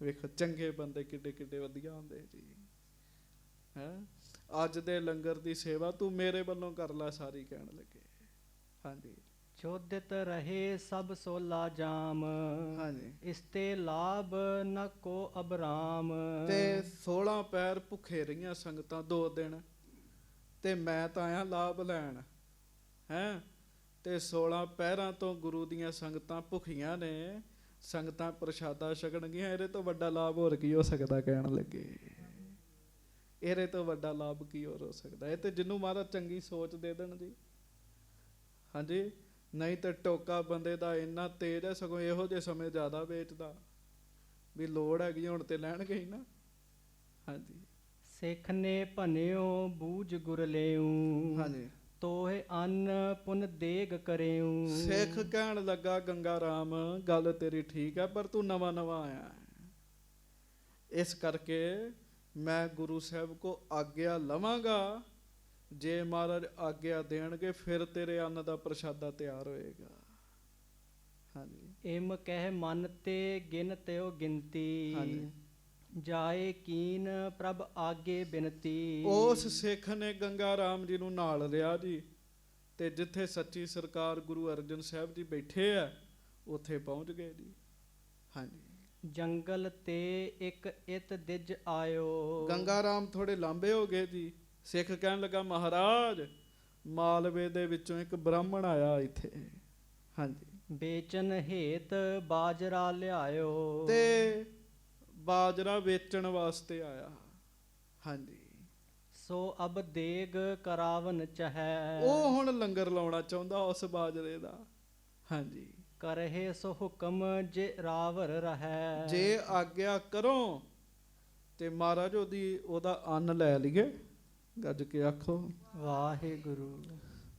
S1: ਵੇਖੋ ਚੰਗੇ ਬੰਦੇ ਕਿੱਡੇ ਕਿੱਡੇ ਵਧੀਆ ਹੁੰਦੇ ਜੀ। ਹੈਂ, ਅੱਜ ਦੇ ਲੰਗਰ ਦੀ ਸੇਵਾ ਤੂੰ ਮੇਰੇ ਵੱਲੋਂ ਕਰ ਲੈ ਸਾਰੀ ਕਹਿਣ ਲੱਗੇ। ਹਾਂਜੀ,
S2: ਚੋਦਿਤ ਰਹੇ ਸਭ ਸੋਲਾ ਜਾਮ।
S1: ਹਾਂਜੀ,
S2: ਇਸਤੇ ਲਾਭ ਨ ਕੋ ਅਬਰਾਮ।
S1: ਤੇ 16 ਪੈਰ ਭੁੱਖੇ ਰਹੀਆਂ ਸੰਗਤਾਂ 2 ਦਿਨ, ਤੇ ਮੈਂ ਤਾਂ ਆਇਆ ਲਾਭ ਲੈਣ। ਹੈਂ, ਤੇ 16 ਪਹਿਰਾਂ ਤੋਂ ਗੁਰੂ ਦੀਆਂ ਸੰਗਤਾਂ ਭੁੱਖੀਆਂ ਨੇ, ਸੰਗਤਾਂ ਪ੍ਰਸ਼ਾਦਾ ਛਕਣਗੀਆਂ। ਇਹਦੇ ਤੋਂ ਵੱਡਾ ਲਾਭ ਹੋਰ ਕੀ ਹੋ ਸਕਦਾ ਕਹਿਣ ਲੱਗੇ। ਇਹਦੇ ਤੋਂ ਵੱਡਾ ਲਾਭ ਕੀ ਹੋਰ ਹੋ ਸਕਦਾ। ਇਹ ਤੇ ਜਿਹਨੂੰ ਮਹਾਰਾਜ ਚੰਗੀ ਸੋਚ ਦੇ ਦੇਣ ਜੀ। ਹਾਂਜੀ, ਨਹੀਂ ਤੇ ਟੋਕਾ ਬੰਦੇ ਦਾ ਇੰਨਾ ਤੇਜ਼ ਹੈ, ਸਗੋਂ ਇਹੋ ਜਿਹੇ ਸਮੇਂ ਜ਼ਿਆਦਾ ਵੇਚਦਾ ਵੀ ਲੋੜ ਹੈਗੀ ਹੁਣ ਤੇ ਲੈਣਗੇ ਹੀ ਨਾ। ਹਾਂਜੀ,
S2: ਸਿੱਖ ਨੇ ਭਨਿਓ ਬੂਝ ਗੁਰ ਲਿਉ।
S1: ਹਾਂਜੀ,
S2: ਤੋਹੇ ਅੰਨ ਪੁਨ ਦੇਗ ਕਰਿਉ।
S1: ਸਿੱਖ ਕਹਿਣ ਲੱਗਾ ਗੰਗਾ ਰਾਮ ਗੱਲ ਤੇਰੀ ਠੀਕ ਹੈ, ਪਰ ਤੂੰ ਨਵਾਂ ਨਵਾਂ ਆਇਆ ਹੈ, ਇਸ ਕਰਕੇ ਮੈਂ ਗੁਰੂ ਸਾਹਿਬ ਕੋ ਆਗਿਆ ਲਵਾਂਗਾ। ਜੇ ਮਹਾਰਾਜ ਆਗਿਆ ਦੇਣਗੇ ਫਿਰ ਤੇਰੇ ਅੰਨ ਦਾ ਪ੍ਰਸ਼ਾਦਾ ਤਿਆਰ ਹੋਏਗਾ। ਹਾਂਜੀ,
S2: ਇਮ ਕਹਿ ਮਨ ਤੇ ਗਿਨ ਤਿਉ ਗਿਣਤੀ।
S1: ਹਾਂਜੀ,
S2: ਜਾਏ ਕੀਨ ਪ੍ਰਭ ਆਗੇ ਬਿਨਤੀ।
S1: ਉਸ ਸਿੱਖ ਨੇ ਗੰਗਾ ਰਾਮ ਜੀ ਨੂੰ ਨਾਲ ਲਿਆ ਜੀ, ਤੇ ਜਿੱਥੇ ਸੱਚੀ ਸਰਕਾਰ ਗੁਰੂ ਅਰਜਨ ਸਾਹਿਬ ਜੀ ਬੈਠੇ ਆ ਉੱਥੇ ਪਹੁੰਚ ਗਏ ਜੀ। ਹਾਂਜੀ,
S2: ਜੰਗਲ ਤੇ ਇੱਕ ਇਤ ਦਿਜ ਆਇਓ।
S1: ਗੰਗਾ ਰਾਮ ਥੋੜੇ ਲਾਂਬੇ ਹੋ ਗਏ ਜੀ। ਸਿੱਖ ਕਹਿਣ ਲੱਗਾ ਮਹਾਰਾਜ ਮਾਲਵੇ ਦੇ ਵਿੱਚੋਂ ਇੱਕ ਬ੍ਰਾਹਮਣ ਆਇਆ ਇੱਥੇ। ਹਾਂਜੀ,
S2: ਵੇਚਨ ਹੇਤ ਬਾਜਰਾ ਲਿਆਇਓ।
S1: ਤੇ ਬਾਜਰਾ ਵੇਚਣ ਵਾਸਤੇ ਆਇਆ। ਹਾਂਜੀ,
S2: ਸੋ ਅਬ ਦੇਗ ਕਰਾਵਨ ਚਹੈ।
S1: ਉਹ ਹੁਣ ਲੰਗਰ ਲਾਉਣਾ ਚਾਹੁੰਦਾ ਉਸ ਬਾਜਰੇ ਦਾ। ਹਾਂਜੀ,
S2: ਕਰਹਿ ਸੋ ਹੁਕਮ ਜੇ ਰਾਵਰ ਰਹੈ।
S1: ਜੇ ਆਗਿਆ ਕਰੋ ਤੇ ਮਹਾਰਾਜ ਉਹਦਾ ਅੰਨ ਲੈ ਲਈਏ। ਗੱਜ ਕੇ ਆਖੋ
S2: ਵਾਹਿਗੁਰੂ।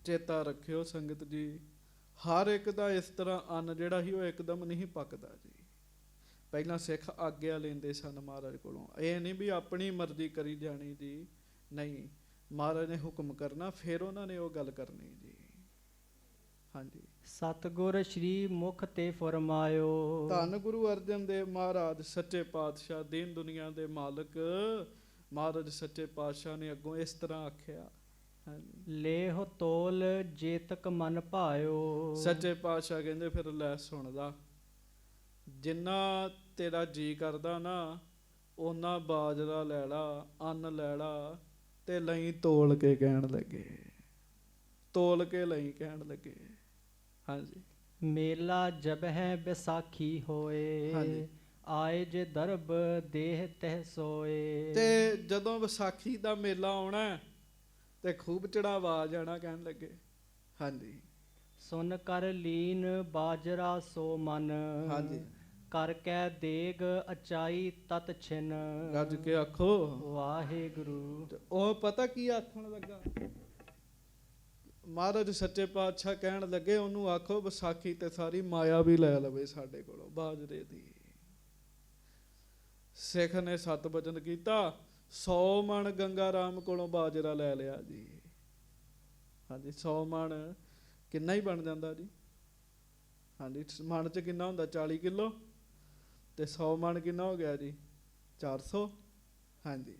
S1: ਚੇਤਾ ਰੱਖਿਓ ਸੰਗਤ ਜੀ, ਹਰ ਇੱਕ ਦਾ ਇਸ ਤਰ੍ਹਾਂ ਅੰਨ ਜਿਹੜਾ ਸੀ ਉਹ ਇੱਕਦਮ ਨਹੀਂ ਪੱਕਦਾ ਜੀ। ਪਹਿਲਾਂ ਸਿੱਖ ਆਗਿਆ ਲੈਂਦੇ ਸਨ ਮਹਾਰਾਜ ਕੋਲੋਂ। ਇਹ ਨਹੀਂ ਵੀ ਆਪਣੀ ਮਰਜ਼ੀ ਕਰੀ ਜਾਣੀ ਜੀ, ਨਹੀਂ, ਮਹਾਰਾਜ ਨੇ ਹੁਕਮ ਕਰਨਾ ਫਿਰ ਉਹਨਾਂ ਨੇ ਉਹ ਗੱਲ ਕਰਨੀ ਜੀ। ਹਾਂਜੀ।
S2: ਸਤਿਗੁਰ ਸ੍ਰੀ ਮੁਖ ਤੇ ਫਰਮਾਇਓ।
S1: ਧੰਨ ਗੁਰੂ ਅਰਜਨ ਦੇਵ ਮਹਾਰਾਜ ਸੱਚੇ ਪਾਤਸ਼ਾਹ, ਦੀਨ ਦੁਨੀਆ ਦੇ ਮਾਲਕ ਮਹਾਰਾਜ ਸੱਚੇ ਪਾਤਸ਼ਾਹ ਨੇ ਅੱਗੋਂ ਇਸ ਤਰ੍ਹਾਂ ਆਖਿਆ। ਹਾਂਜੀ।
S2: ਲੇਹ ਤੋਲ ਜੇਤਕ ਮਨ ਭਾਇਓ।
S1: ਸੱਚੇ ਪਾਤਸ਼ਾਹ ਕਹਿੰਦੇ ਫਿਰ ਲੈ ਸੁਣਦਾ, ਜਿੰਨਾ ਤੇਰਾ ਜੀ ਕਰਦਾ ਨਾ ਓਨਾ ਬਾਜਰਾ ਲੈ ਲਾ, ਅੰਨ ਲੈ ਲਾ ਤੇ ਲਈ ਤੋਲ ਕੇ, ਕਹਿਣ ਲੱਗੇ ਤੋਲ ਕੇ ਲਈ, ਕਹਿਣ ਲੱਗੇ। ਹਾਂਜੀ।
S2: ਮੇਲਾ ਜਬ ਹੈ ਵਿਸਾਖੀ ਹੋਏ।
S1: ਹਾਂਜੀ।
S2: ਆਏ ਜੇ ਦਰਬ ਦੇਹ ਤਹਿ ਸੋਏ।
S1: ਤੇ ਜਦੋਂ ਵਿਸਾਖੀ ਦਾ ਮੇਲਾ ਆਉਣਾ ਤੇ ਖੂਬ ਚੜਾਵਾ ਜਾਣਾ, ਕਹਿਣ ਲੱਗੇ। ਹਾਂਜੀ।
S2: ਸੁਨ ਕਰ ਲੀਨ ਬਾਜਰਾ ਸੋ ਮਨ।
S1: ਹਾਂਜੀ।
S2: ਕਰ ਕੈ ਦੇਗ ਅਚਾਈ ਤਤ ਛਿਨ।
S1: ਗੱਜ ਕੇ ਆਖੋ
S2: ਵਾਹਿਗੁਰੂ।
S1: ਤੇ ਉਹ ਪਤਾ ਕੀ ਆਖਣ ਲੱਗਾ? ਮਹਾਰਾਜ ਸੱਚੇ ਪਾਤਸ਼ਾਹ ਕਹਿਣ ਲੱਗੇ ਉਹਨੂੰ ਆਖੋ ਵਿਸਾਖੀ ਤੇ ਸਾਰੀ ਮਾਇਆ ਵੀ ਲੈ ਲਵੇ ਸਾਡੇ ਕੋਲੋਂ ਬਾਜਰੇ ਦੀ। ਸਿੱਖ ਨੇ 7 ਵਚਨ ਕੀਤਾ, 100 ਮਣ ਗੰਗਾ ਰਾਮ ਕੋਲੋਂ ਬਾਜਰਾ ਲੈ ਲਿਆ ਜੀ। ਹਾਂਜੀ। 100 ਮਣ ਕਿੰਨਾ ਹੀ ਬਣ ਜਾਂਦਾ ਜੀ? ਹਾਂਜੀ। ਮਣ ਚ ਕਿੰਨਾ ਹੁੰਦਾ? 40 ਕਿਲੋ। ਤੇ 100 ਮਣ ਕਿੰਨਾ ਹੋ ਗਿਆ ਜੀ? 400। ਹਾਂਜੀ।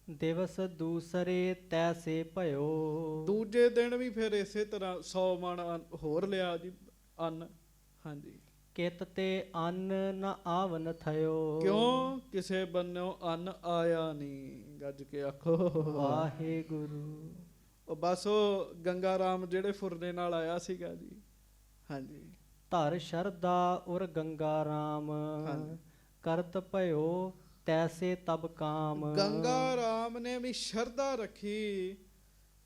S2: ਦਿਵਸ ਦੂਸਰੇ ਤੈਸੇ ਭਇਓ।
S1: ਦੂਜੇ ਦਿਨ ਵੀ ਫਿਰ ਇਸੇ ਤਰ੍ਹਾਂ 100 ਮਣ ਹੋਰ ਲਿਆ ਜੀ ਅੰਨ। ਹਾਂਜੀ।
S2: ਕਿਤ ਤੇ ਅੰਨ ਨ ਆਵਨ ਥਇਓ।
S1: ਕਿਉਂ? ਕਿਸੇ ਬੰਨਿਓ ਅੰਨ ਆਇਆ ਨਹੀਂ। ਗੱਜ ਕੇ ਆਖੋ
S2: ਵਾਹਿਗੁਰੂ।
S1: ਉਹ ਬਸ ਉਹ ਗੰਗਾ ਰਾਮ ਜਿਹੜੇ ਫੁਰਨੇ ਨਾਲ ਆਇਆ ਸੀਗਾ ਜੀ। ਹਾਂਜੀ।
S2: ਧਰ ਸ਼ਰਧਾ ਉਰ ਗੰਗਾ ਰਾਮ।
S1: ਹਾਂਜੀ।
S2: ਕਰਤ ਭਇਓ ਤੈਸੇ ਤਬ ਕਾਮ।
S1: ਗੰਗਾ ਰਾਮ ਨੇ ਵੀ ਸ਼ਰਧਾ ਰੱਖੀ,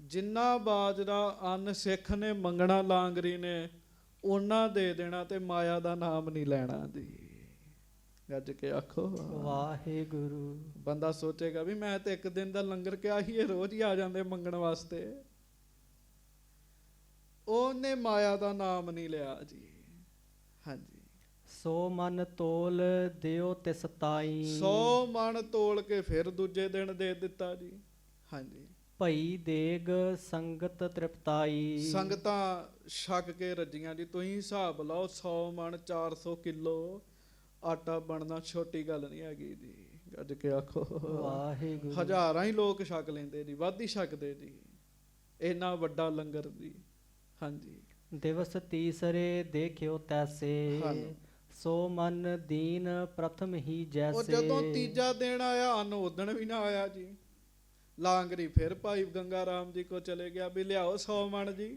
S1: ਜਿੰਨਾ ਬਾਜਰਾ ਅੰਨ ਸਿੱਖ ਨੇ ਮੰਗਣਾ ਲਾਂਗਰੀ ਨੇ ਉਹਨਾਂ ਦੇ ਦੇਣਾ ਤੇ ਮਾਇਆ ਦਾ ਨਾਮ ਨਹੀਂ ਲੈਣਾ ਜੀ। ਗੱਜ ਕੇ ਆਖੋ
S2: ਵਾਹਿਗੁਰੂ।
S1: ਬੰਦਾ ਸੋਚੇਗਾ ਵੀ ਮੈਂ ਤੇ ਇੱਕ ਦਿਨ ਦਾ ਲੰਗਰ ਕਿਹਾ ਸੀ, ਇਹ ਰੋਜ਼ ਹੀ ਆ ਜਾਂਦੇ ਮੰਗਣ ਵਾਸਤੇ। ਉਹਨੇ ਮਾਇਆ ਦਾ ਨਾਮ ਨਹੀਂ ਲਿਆ ਜੀ। ਹਾਂਜੀ।
S2: ਸੋ ਮਨ ਤੋਲ ਦਿਓ ਤਿਸ ਤਾਈ।
S1: 100 ਮਣ ਤੋਲ ਕੇ ਫਿਰ ਦੂਜੇ ਦਿਨ ਦੇ ਦਿੱਤਾ ਜੀ। ਹਾਂਜੀ।
S2: ਭਈ ਦੇਗ ਸੰਗਤ ਤ੍ਰਿਪਤਾਈ।
S1: ਸੰਗਤਾਂ ਛਕ ਕੇ ਰੱਜੀਆਂ ਜੀ। ਤੁਸੀਂ ਹਿਸਾਬ ਲਾਓ, 100 ਮਣ 400 ਕਿਲੋ ਆਟਾ ਬਣਨਾ ਛੋਟੀ ਗੱਲ ਨਹੀਂ ਹੈਗੀ ਜੀ। ਗੱਜ ਕੇ ਆਖੋ
S2: ਵਾਹਿਗੁਰੂ।
S1: ਹਜ਼ਾਰਾਂ ਹੀ ਲੋਕ ਛਕ ਲੈਂਦੇ ਜੀ, ਵੱਧ ਹੀ ਛਕਦੇ ਜੀ, ਇੰਨਾ ਵੱਡਾ ਲੰਗਰ ਜੀ। ਹਾਂਜੀ।
S2: ਦਿਵਸ ਤੀਸਰੇ ਦੇਖਿਓ ਤੈਸੇ।
S1: ਹਾਂਜੀ।
S2: ਸੋ ਮਨ ਦੀਨ ਪ੍ਰਥਮ ਹੀ
S1: ਉਹ
S2: ਜੈਸੇ।
S1: ਜਦੋਂ ਤੀਜਾ ਦਿਨ ਆਇਆ ਅੰਨ ਉਦਣ ਵੀ ਨਾ ਆਇਆ ਜੀ। ਲਾਂਗਰੀ ਫਿਰ ਭਾਈ ਗੰਗਾ ਰਾਮ ਜੀ ਕੋ ਚਲੇ ਗਿਆ ਵੀ ਲਿਆਓ 100 ਮਣ ਜੀ।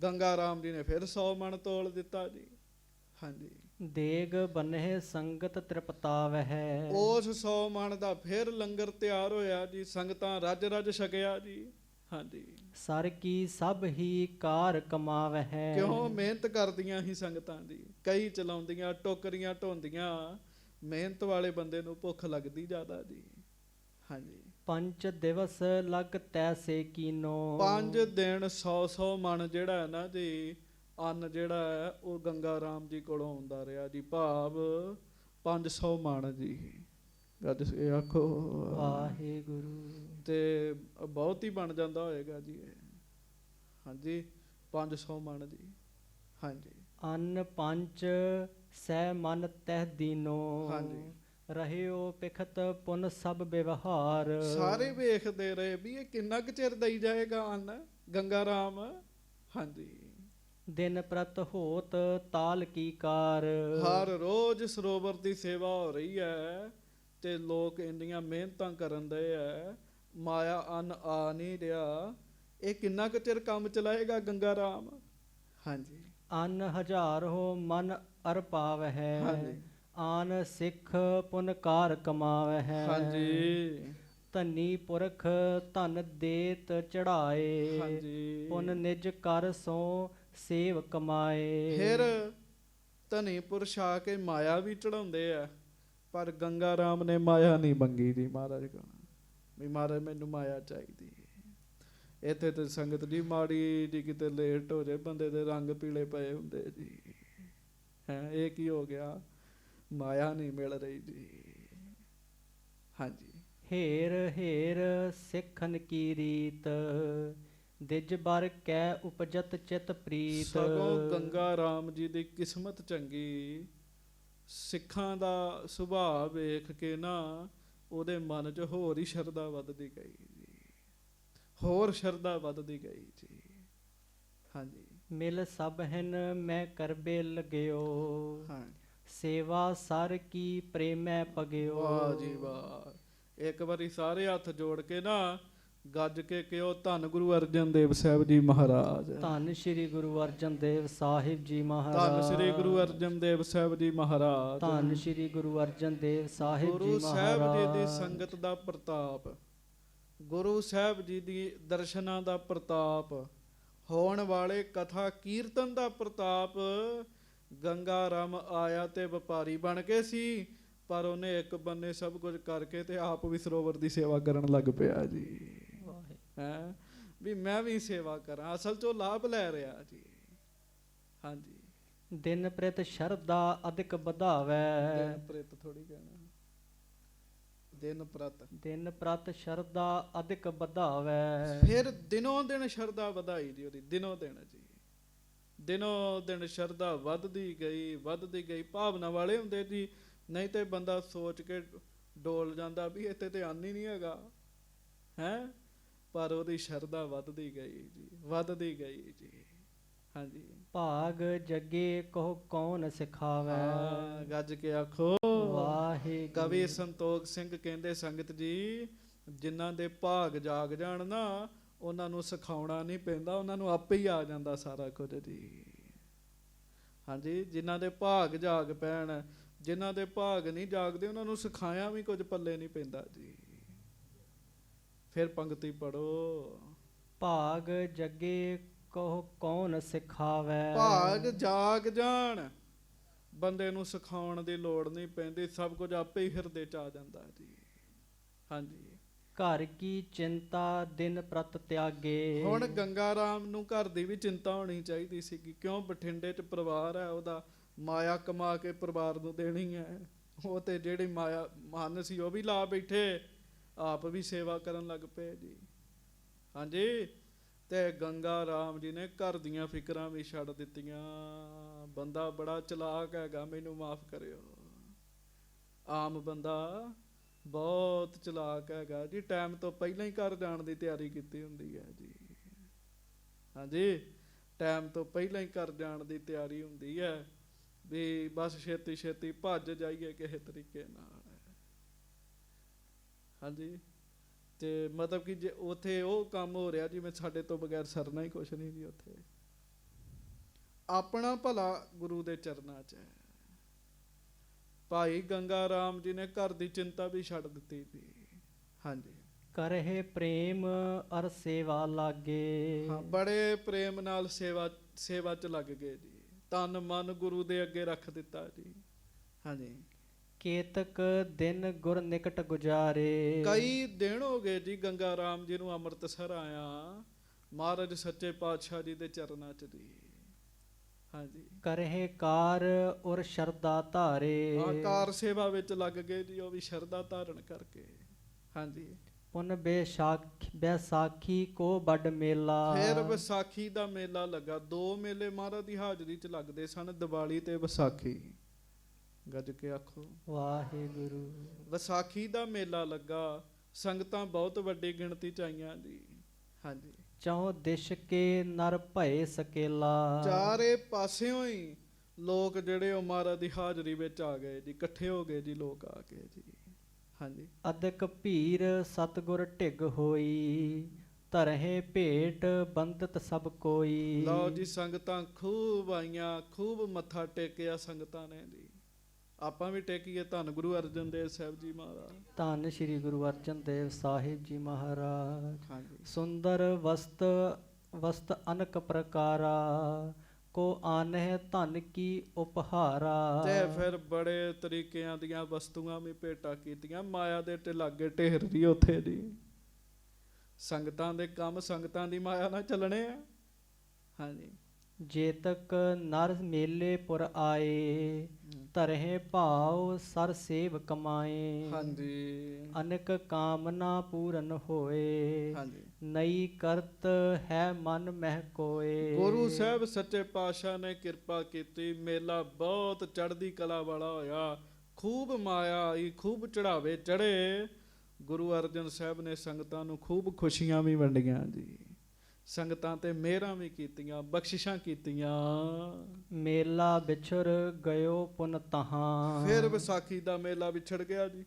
S1: ਗੰਗਾ ਰਾਮ ਜੀ ਨੇ ਫਿਰ 100 ਮਣ ਤੋਲ ਦਿੱਤਾ ਜੀ। ਹਾਂਜੀ।
S2: ਦੇਗ ਬਨਹਿ ਸੰਗਤ ਤ੍ਰਿਪਤਾਵਹਿ।
S1: ਉਸ 100 ਮਣ ਦਾ ਫਿਰ ਲੰਗਰ ਤਿਆਰ ਹੋਇਆ ਜੀ। ਸੰਗਤਾਂ ਰੱਜ ਰੱਜ ਛਕਿਆ ਜੀ। ਹਾਂਜੀ।
S2: ਸਰ ਕੀ ਸਭ ਹੀ ਕਾਰ ਕਮਾਵਹਿ।
S1: ਕਿਉਂ? ਮਿਹਨਤ ਕਰਦੀਆਂ ਹੀ ਸੰਗਤਾਂ ਦੀ, ਕਈ ਚਲਾਉਂਦੀਆਂ, ਟੋਕਰੀਆਂ ਢੋਂਦੀਆਂ। ਮਿਹਨਤ ਵਾਲੇ ਬੰਦੇ ਨੂੰ ਭੁੱਖ ਲੱਗਦੀ ਜ਼ਿਆਦਾ ਜੀ। ਹਾਂਜੀ।
S2: ਪੰਜ ਦਿਵਸ ਲਗ ਤੈਸੇ ਕੀਨੋ।
S1: 5 ਦਿਨ 100 ਮਣ ਜਿਹੜਾ ਹੈ ਨਾ ਜੀ ਅੰਨ ਜਿਹੜਾ ਹੈ ਉਹ ਗੰਗਾ ਰਾਮ ਜੀ ਕੋਲੋਂ ਆਉਂਦਾ ਰਿਹਾ ਜੀ। ਭਾਵ 500 ਮਣ ਜੀ। ਗੱਜ ਇਹ ਆਖੋ
S2: ਵਾਹਿਗੁਰੂ।
S1: ਤੇ ਬਹੁਤ ਹੀ ਬਣ ਜਾਂਦਾ ਹੋਏਗਾ ਜੀ ਇਹ। ਹਾਂਜੀ। 500 ਮਣ ਜੀ। ਹਾਂਜੀ।
S2: ਅੰਨ ਪੰਚ ਸਹਿ ਮਨ ਤਹਿ ਦੀਨੋ।
S1: ਹਾਂਜੀ।
S2: ਰਹਿਓ ਪਿਖਤ ਪੁਨ ਸਭ ਵਿਵਹਾਰ।
S1: ਸਾਰੇ ਵੇਖਦੇ ਰਹੇ ਵੀ ਇਹ ਕਿੰਨਾ ਕੁ ਚਿਰ ਦਈ ਜਾਏਗਾ ਅੰਨ ਗੰਗਾ ਰਾਮ। ਹਾਂਜੀ।
S2: ਦਿਨ ਪ੍ਰਤ ਹੋਤ ਤਾਲ ਕੀ ਕਾਰ।
S1: ਹਰ ਰੋਜ਼ ਸਰੋਵਰ ਦੀ ਸੇਵਾ ਹੋ ਰਹੀ ਹੈ ਤੇ ਲੋਕ ਇੰਨੀਆਂ ਮਿਹਨਤਾਂ ਕਰਨ ਦੇ ਹੈ, ਮਾਇਆ ਅੰਨ ਆ ਨਹੀਂ ਰਿਹਾ। ਇਹ ਕਿੰਨਾ ਕੁ ਚਿਰ ਕੰਮ ਚਲਾਏਗਾ ਗੰਗਾ ਰਾਮ। ਹਾਂਜੀ।
S2: ਅੰਨ ਹਜ਼ਾਰ ਹੋ ਮਨ ਅਰ ਪਾਵਹਿ।
S1: ਹਾਂਜੀ।
S2: ਆਨ ਸਿੱਖ ਪੁਨ ਕਾਰ ਕਮਾਵਹਿ।
S1: ਹਾਂਜੀ।
S2: ਧਨੀ ਪੁਰਖ ਧਨ ਦੇਤ ਚੜਾਏ।
S1: ਹਾਂਜੀ।
S2: ਪੁਨ ਨਿਜ ਕਰ ਸੋ ਸੇਵ ਕਮਾਏ।
S1: ਫਿਰ ਧਨੀ ਪੁਰਸ਼ ਆ ਕੇ ਮਾਇਆ ਵੀ ਚੜਾਉਂਦੇ ਆ, ਪਰ ਗੰਗਾ ਰਾਮ ਨੇ ਮਾਇਆ ਨਹੀਂ ਮੰਗੀ ਜੀ ਮਹਾਰਾਜ ਕੋਲ ਵੀ ਮਹਾਰਾਜ ਮੈਨੂੰ ਮਾਇਆ ਚਾਹੀਦੀ। ਇੱਥੇ ਤੇ ਸੰਗਤ ਜੀ ਮਾੜੀ ਜੀ ਕਿਤੇ ਲੇਟ ਹੋ ਜਾਏ ਬੰਦੇ ਦੇ ਰੰਗ ਪੀਲੇ ਪਏ ਹੁੰਦੇ ਜੀ। ਹੈ ਇਹ ਕੀ ਹੋ ਗਿਆ? ਮਾਇਆ ਨਹੀਂ ਮਿਲ ਰਹੀ ਜੀ। ਹਾਂਜੀ।
S2: ਹੇਰ ਹੇਰ ਸਿੱਖਨ ਕੀ ਰੀਤ। ਦਿਜ ਬਰ ਕੈ ਉਪਜਤ ਚਿਤ ਪ੍ਰੀਤ।
S1: ਸਗੋਂ ਗੰਗਾ ਰਾਮ ਜੀ ਦੀ ਕਿਸਮਤ ਚੰਗੀ, ਸਿੱਖਾਂ ਦਾ ਸੁਭਾਅ ਵੇਖ ਕੇ ਨਾ ਉਹਦੇ ਮਨ 'ਚ ਹੋਰ ਹੀ ਸ਼ਰਧਾ ਵੱਧਦੀ ਗਈ ਜੀ, ਹੋਰ ਸ਼ਰਧਾ ਵੱਧਦੀ ਗਈ ਜੀ। ਹਾਂਜੀ
S2: ਮਿਲ ਸਭ ਹਨ ਮੈਂ ਕਰਬੇ ਲਗਿਓ।
S1: ਹਾਂ
S2: ਸੇਵਾ ਸਰ ਕੀ ਪ੍ਰੇਮੈ ਪਗਿਓ।
S1: ਵਾਹ ਜੀ ਵਾਹ। ਇੱਕ ਵਾਰੀ ਸਾਰੇ ਹੱਥ ਜੋੜ ਕੇ ਨਾ ਗੱਜ ਕੇ ਕਿਹੋ, ਧੰਨ ਗੁਰੂ ਅਰਜਨ ਦੇਵ ਸਾਹਿਬ ਜੀ ਮਹਾਰਾਜ।
S2: ਧੰਨ ਸ਼੍ਰੀ ਗੁਰੂ ਅਰਜਨ ਦੇਵ ਸਾਹਿਬ ਜੀ ਮਹਾਰਾਜ।
S1: ਧੰਨ ਸ੍ਰੀ ਗੁਰੂ ਅਰਜਨ ਦੇਵ ਸਾਹਿਬ ਜੀ ਮਹਾਰਾਜ।
S2: ਧੰਨ ਸ਼੍ਰੀ ਗੁਰੂ ਅਰਜਨ ਦੇਵ ਸਾਹਿਬ ਜੀ
S1: ਗੁਰੂ ਸਾਹਿਬ ਜੀ ਦੀ
S2: ਮਹਾਰਾਜ।
S1: ਸੰਗਤ ਦਾ ਪ੍ਰਤਾਪ, ਗੁਰੂ ਸਾਹਿਬ ਜੀ ਦੀ ਦਰਸ਼ਨਾਂ ਦਾ ਪ੍ਰਤਾਪ, ਹੋਣ ਵਾਲੇ ਕਥਾ ਕੀਰਤਨ ਦਾ ਪ੍ਰਤਾਪ। ਗੰਗਾ ਰਾਮ ਆਇਆ ਤੇ ਵਪਾਰੀ ਬਣ ਕੇ ਸੀ, ਪਰ ਉਹਨੇ ਇੱਕ ਬੰਨੇ ਸਭ ਕੁਝ ਕਰਕੇ ਤੇ ਆਪ ਵੀ ਸਰੋਵਰ ਦੀ ਸੇਵਾ ਕਰਨ ਲੱਗ ਪਿਆ ਜੀ। ਹੈ ਵੀ ਮੈਂ ਵੀ ਸੇਵਾ ਕਰਾਂ, ਅਸਲ 'ਚੋਂ ਲਾਭ ਲੈ ਰਿਹਾ ਜੀ। ਹਾਂਜੀ
S2: ਦਿਨ ਪ੍ਰਤ ਸ਼ਰਧਾ ਅਧਿਕ ਵਧਾਵੈ।
S1: ਦਿਨ ਪ੍ਰਤ ਥੋੜੀ ਕਹਿਣਾ, ਦਿਨ ਪ੍ਰਤ।
S2: ਦਿਨ ਪ੍ਰਤ ਸ਼ਰਧਾ ਅਧਿਕ ਵਧਾਵੈ।
S1: ਫਿਰ ਦਿਨੋਂ ਦਿਨ ਸ਼ਰਧਾ ਵਧਾਈ ਜੀ ਉਹਦੀ, ਦਿਨੋਂ ਦਿਨ ਜੀ, ਦਿਨੋਂ ਦਿਨ ਸ਼ਰਧਾ ਵੱਧਦੀ ਗਈ ਵੱਧਦੀ ਗਈ। ਭਾਵਨਾ ਵਾਲੇ ਹੁੰਦੇ ਜੀ, ਨਹੀਂ ਤੇ ਬੰਦਾ ਸੋਚ ਕੇ ਡੋਲ ਜਾਂਦਾ ਵੀ ਇੱਥੇ ਤੇ ਆਨ ਹੀ ਨਹੀਂ ਹੈਗਾ ਹੈ, ਪਰ ਉਹਦੀ ਸ਼ਰਧਾ ਵੱਧਦੀ ਗਈ ਜੀ, ਵੱਧਦੀ ਗਈ ਜੀ। ਹਾਂਜੀ
S2: ਭਾਗ ਜਗੇ ਕੋ ਕੌਣ ਸਿਖਾਵੈ।
S1: ਗੱਜ ਕੇ ਆਖੋ
S2: ਵਾਹਿਗੁਰੂ।
S1: ਕਵੀ ਸੰਤੋਖ ਸਿੰਘ ਕਹਿੰਦੇ, ਸੰਗਤ ਜੀ ਜਿਨ੍ਹਾਂ ਦੇ ਭਾਗ ਜਾਗ ਜਾਣ ਨਾ, ਉਹਨਾਂ ਨੂੰ ਸਿਖਾਉਣਾ ਨਹੀਂ ਪੈਂਦਾ, ਉਹਨਾਂ ਨੂੰ ਆਪੇ ਹੀ ਆ ਜਾਂਦਾ ਸਾਰਾ ਕੁਝ ਜੀ। ਹਾਂਜੀ ਜਿਨ੍ਹਾਂ ਦੇ ਭਾਗ ਜਾਗ ਪੈਣ, ਜਿਨ੍ਹਾਂ ਦੇ ਭਾਗ ਨਹੀਂ ਜਾਗਦੇ ਉਹਨਾਂ ਨੂੰ ਸਿਖਾਇਆ ਵੀ ਕੁਝ ਪੱਲੇ ਨਹੀਂ ਪੈਂਦਾ ਜੀ। ਫਿਰ ਪੰਕਤੀ ਪੜੋ।
S2: ਭਾਗ ਜਗੇ ਕੋ ਕੌਣ ਸਿਖਾਵੈ।
S1: ਭਾਗ ਜਾਗ ਜਾਣ, ਬੰਦੇ ਨੂੰ ਸਿਖਾਉਣ ਦੀ ਲੋੜ ਨਹੀਂ ਪੈਂਦੀ, ਸਭ ਕੁਝ ਆਪੇ ਹੀ ਹਿਰਦੇ 'ਚ ਆ ਜਾਂਦਾ ਜੀ। ਹਾਂਜੀ
S2: ਘਰ ਕੀ ਚਿੰਤਾ ਦਿਨ ਪ੍ਰਤ ਤਿਆਗੇ।
S1: ਹੁਣ ਗੰਗਾ ਰਾਮ ਨੂੰ ਘਰ ਦੀ ਵੀ ਚਿੰਤਾ ਹੋਣੀ ਚਾਹੀਦੀ ਸੀਗੀ, ਕਿਉਂ? ਬਠਿੰਡੇ 'ਚ ਪਰਿਵਾਰ ਹੈ ਉਹਦਾ, ਮਾਇਆ ਕਮਾ ਕੇ ਪਰਿਵਾਰ ਨੂੰ ਦੇਣੀ ਹੈ। ਉਹ ਤੇ ਜਿਹੜੀ ਮਾਇਆ ਮਨ ਸੀ ਉਹ ਵੀ ਲਾ ਬੈਠੇ, ਆਪ ਵੀ ਸੇਵਾ ਕਰਨ ਲੱਗ ਪਏ ਜੀ। ਹਾਂਜੀ ਤੇ ਗੰਗਾ ਰਾਮ ਜੀ ਨੇ ਘਰ ਦੀਆਂ ਫਿਕਰਾਂ ਵੀ ਛੱਡ ਦਿੱਤੀਆਂ। ਬੰਦਾ ਬੜਾ ਚਲਾਕ ਹੈਗਾ, ਮੈਨੂੰ ਮਾਫ ਕਰਿਓ, ਆਮ ਬੰਦਾ ਬਹੁਤ ਚਲਾਕ ਹੈਗਾ ਜੀ। ਟਾਈਮ ਤੋਂ ਪਹਿਲਾਂ ਹੀ ਘਰ ਜਾਣ ਦੀ ਤਿਆਰੀ ਕੀਤੀ ਹੁੰਦੀ ਹੈ ਜੀ। ਹਾਂਜੀ ਟਾਈਮ ਤੋਂ ਪਹਿਲਾਂ ਹੀ ਘਰ ਜਾਣ ਦੀ ਤਿਆਰੀ ਹੁੰਦੀ ਹੈ ਵੀ ਬਸ ਛੇਤੀ ਛੇਤੀ ਭੱਜ ਜਾਈਏ ਕਿਸੇ ਤਰੀਕੇ ਨਾਲ। ਹਾਂਜੀ ਤੇ ਮਤਲਬ ਕਿ ਜੇ ਉੱਥੇ ਉਹ ਕੰਮ ਹੋ ਰਿਹਾ ਜਿਵੇਂ ਸਾਡੇ ਤੋਂ ਬਗੈਰ ਸਰਨਾ ਹੀ ਕੁਛ ਨਹੀਂ ਜੀ। ਉੱਥੇ ਆਪਣਾ ਭਲਾ ਗੁਰੂ ਦੇ ਚਰਨਾਂ 'ਚ ਹੈ। ਭਾਈ ਗੰਗਾ ਰਾਮ ਜੀ ਨੇ ਘਰ ਦੀ ਚਿੰਤਾ ਵੀ ਛੱਡ ਦਿੱਤੀ ਜੀ। ਹਾਂਜੀ
S2: ਕਰਹਿ ਪ੍ਰੇਮ ਅਰ ਸੇਵਾ ਲਾਗੇ।
S1: ਹਾਂ ਬੜੇ ਪ੍ਰੇਮ ਨਾਲ ਸੇਵਾ 'ਚ ਲੱਗ ਗਏ ਜੀ, ਤਨ ਮਨ ਗੁਰੂ ਦੇ ਅੱਗੇ ਰੱਖ ਦਿੱਤਾ ਜੀ। ਹਾਂਜੀ
S2: ਕੇਤਕ ਦਿਨ ਗੁਰ ਨਿਕਟ ਗੁਜਾਰੇ।
S1: ਕਈ ਦਿਨ ਹੋ ਗਏ ਜੀ ਗੰਗਾ ਰਾਮ ਜੀ ਨੂੰ ਅੰਮ੍ਰਿਤਸਰ ਆਇਆ, ਮਹਾਰਾਜ ਸੱਚੇ ਪਾਤਸ਼ਾਹ ਜੀ ਦੇ ਚਰਨਾਂ 'ਚ ਜੀ। ਹਾਂਜੀ
S2: ਕਰਹਿ ਕਾਰ ਔਰ ਸ਼ਰਧਾ ਧਾਰੇ।
S1: ਕਾਰ ਸੇਵਾ ਵਿੱਚ ਲੱਗ ਗਏ ਜੀ, ਉਹ ਵੀ ਸ਼ਰਧਾ ਧਾਰਨ ਕਰਕੇ। ਹਾਂਜੀ
S2: ਪੁਨ ਬੈਸਾਖੀ ਕੋ ਵੱਡ ਮੇਲਾ।
S1: ਫਿਰ ਵਿਸਾਖੀ ਦਾ ਮੇਲਾ ਲੱਗਾ। 2 ਮੇਲੇ ਮਹਾਰਾਜ ਦੀ ਹਾਜ਼ਰੀ 'ਚ ਲੱਗਦੇ ਸਨ, ਦੀਵਾਲੀ ਤੇ ਵਿਸਾਖੀ। ਗੱਜ ਕੇ ਆਖੋ
S2: ਵਾਹਿਗੁਰੂ।
S1: ਵਿਸਾਖੀ ਦਾ ਮੇਲਾ ਲੱਗਾ, ਸੰਗਤਾਂ ਬਹੁਤ ਵੱਡੀ ਗਿਣਤੀ 'ਚ ਆਈਆਂ ਜੀ। ਹਾਂਜੀ
S2: ਚੌ ਦਿਸ਼ ਕੇ ਨਰ ਭਏ ਸਕੇਲਾ।
S1: ਚਾਰੇ ਪਾਸਿਓਂ ਹੀ ਲੋਕ ਜਿਹੜੇ ਉਹ ਮਹਾਰਾਜ ਦੀ ਹਾਜ਼ਰੀ ਵਿੱਚ ਆ ਗਏ ਜੀ, ਇਕੱਠੇ ਹੋ ਗਏ ਜੀ ਲੋਕ ਆ ਕੇ ਜੀ। ਹਾਂਜੀ
S2: ਅਦਕ ਭੀਰ ਸਤਗੁਰ ਢਿਗ ਹੋਈ। ਧਰਹਿ ਭੇਟ ਬੰਦਤ ਸਭ ਕੋਈ।
S1: ਲਓ ਜੀ ਸੰਗਤਾਂ ਖੂਬ ਆਈਆਂ, ਖੂਬ ਮੱਥਾ ਟੇਕਿਆ ਸੰਗਤਾਂ ਨੇ ਜੀ। ਆਪਾਂ ਵੀ ਟੇਕੀਏ ਧੰਨ ਗੁਰੂ ਅਰਜਨ ਦੇਵ ਸਾਹਿਬ ਜੀ ਮਹਾਰਾਜ।
S2: ਧੰਨ ਸ਼੍ਰੀ ਗੁਰੂ ਅਰਜਨ ਦੇਵ ਸਾਹਿਬ ਜੀ ਮਹਾਰਾਜ।
S1: ਹਾਂਜੀ
S2: ਸੁੰਦਰ ਵਸਤ ਅਨਕ ਪ੍ਰਕਾਰਾ। ਕੋ ਆਨਹਿ ਧਨ ਕੀ ਉਪਹਾਰਾ।
S1: ਤੇ ਫਿਰ ਬੜੇ ਤਰੀਕਿਆਂ ਦੀਆਂ ਵਸਤੂਆਂ ਵੀ ਭੇਟਾ ਕੀਤੀਆਂ। ਮਾਇਆ ਦੇ ਲਾਗੇ ਢੇਰ ਜੀ ਉੱਥੇ ਜੀ। ਸੰਗਤਾਂ ਦੇ ਕੰਮ ਸੰਗਤਾਂ ਦੀ ਮਾਇਆ ਨਾਲ ਚੱਲਣੇ ਆ। ਹਾਂਜੀ
S2: ਜੇਤਕ ਨਰ ਮੇਲੇ ਪੁਰ ਆਏ, ਧਰਹਿ ਭਾਉ ਸਰ ਸੇਵ ਕਮਾਏ।
S1: ਹਾਂਜੀ
S2: ਅਨਕ ਕਾਮਨਾ ਪੂਰਨ ਹੋਏ,
S1: ਹਾਂਜੀ।
S2: ਨਈ ਕਰਤ ਹੈ ਮਨ ਮਹਿ ਕੋਏ।
S1: ਗੁਰੂ ਸਾਹਿਬ ਸੱਚੇ ਪਾਤਸ਼ਾਹ ਨੇ ਕਿਰਪਾ ਕੀਤੀ, ਮੇਲਾ ਬਹੁਤ ਚੜ੍ਹਦੀ ਕਲਾ ਵਾਲਾ ਹੋਇਆ, ਖੂਬ ਮਾਇਆ ਆਈ, ਖੂਬ ਚੜਾਵੇ ਚੜੇ। ਗੁਰੂ ਅਰਜਨ ਸਾਹਿਬ ਨੇ ਸੰਗਤਾਂ ਨੂੰ ਖੂਬ ਖੁਸ਼ੀਆਂ ਵੀ ਵੰਡੀਆਂ ਜੀ, ਸੰਗਤਾਂ ਤੇ ਮਿਹਰਾਂ ਵੀ ਕੀਤੀਆਂ, ਬਖਸ਼ਿਸ਼ਾਂ ਕੀਤੀਆਂ।
S2: ਮੇਲਾ ਵਿਛੁਰ ਗਇਓ ਪੁਨ ਤਹਾਂ,
S1: ਫਿਰ ਵਿਸਾਖੀ ਦਾ ਮੇਲਾ ਵਿਛੜ ਗਿਆ ਜੀ।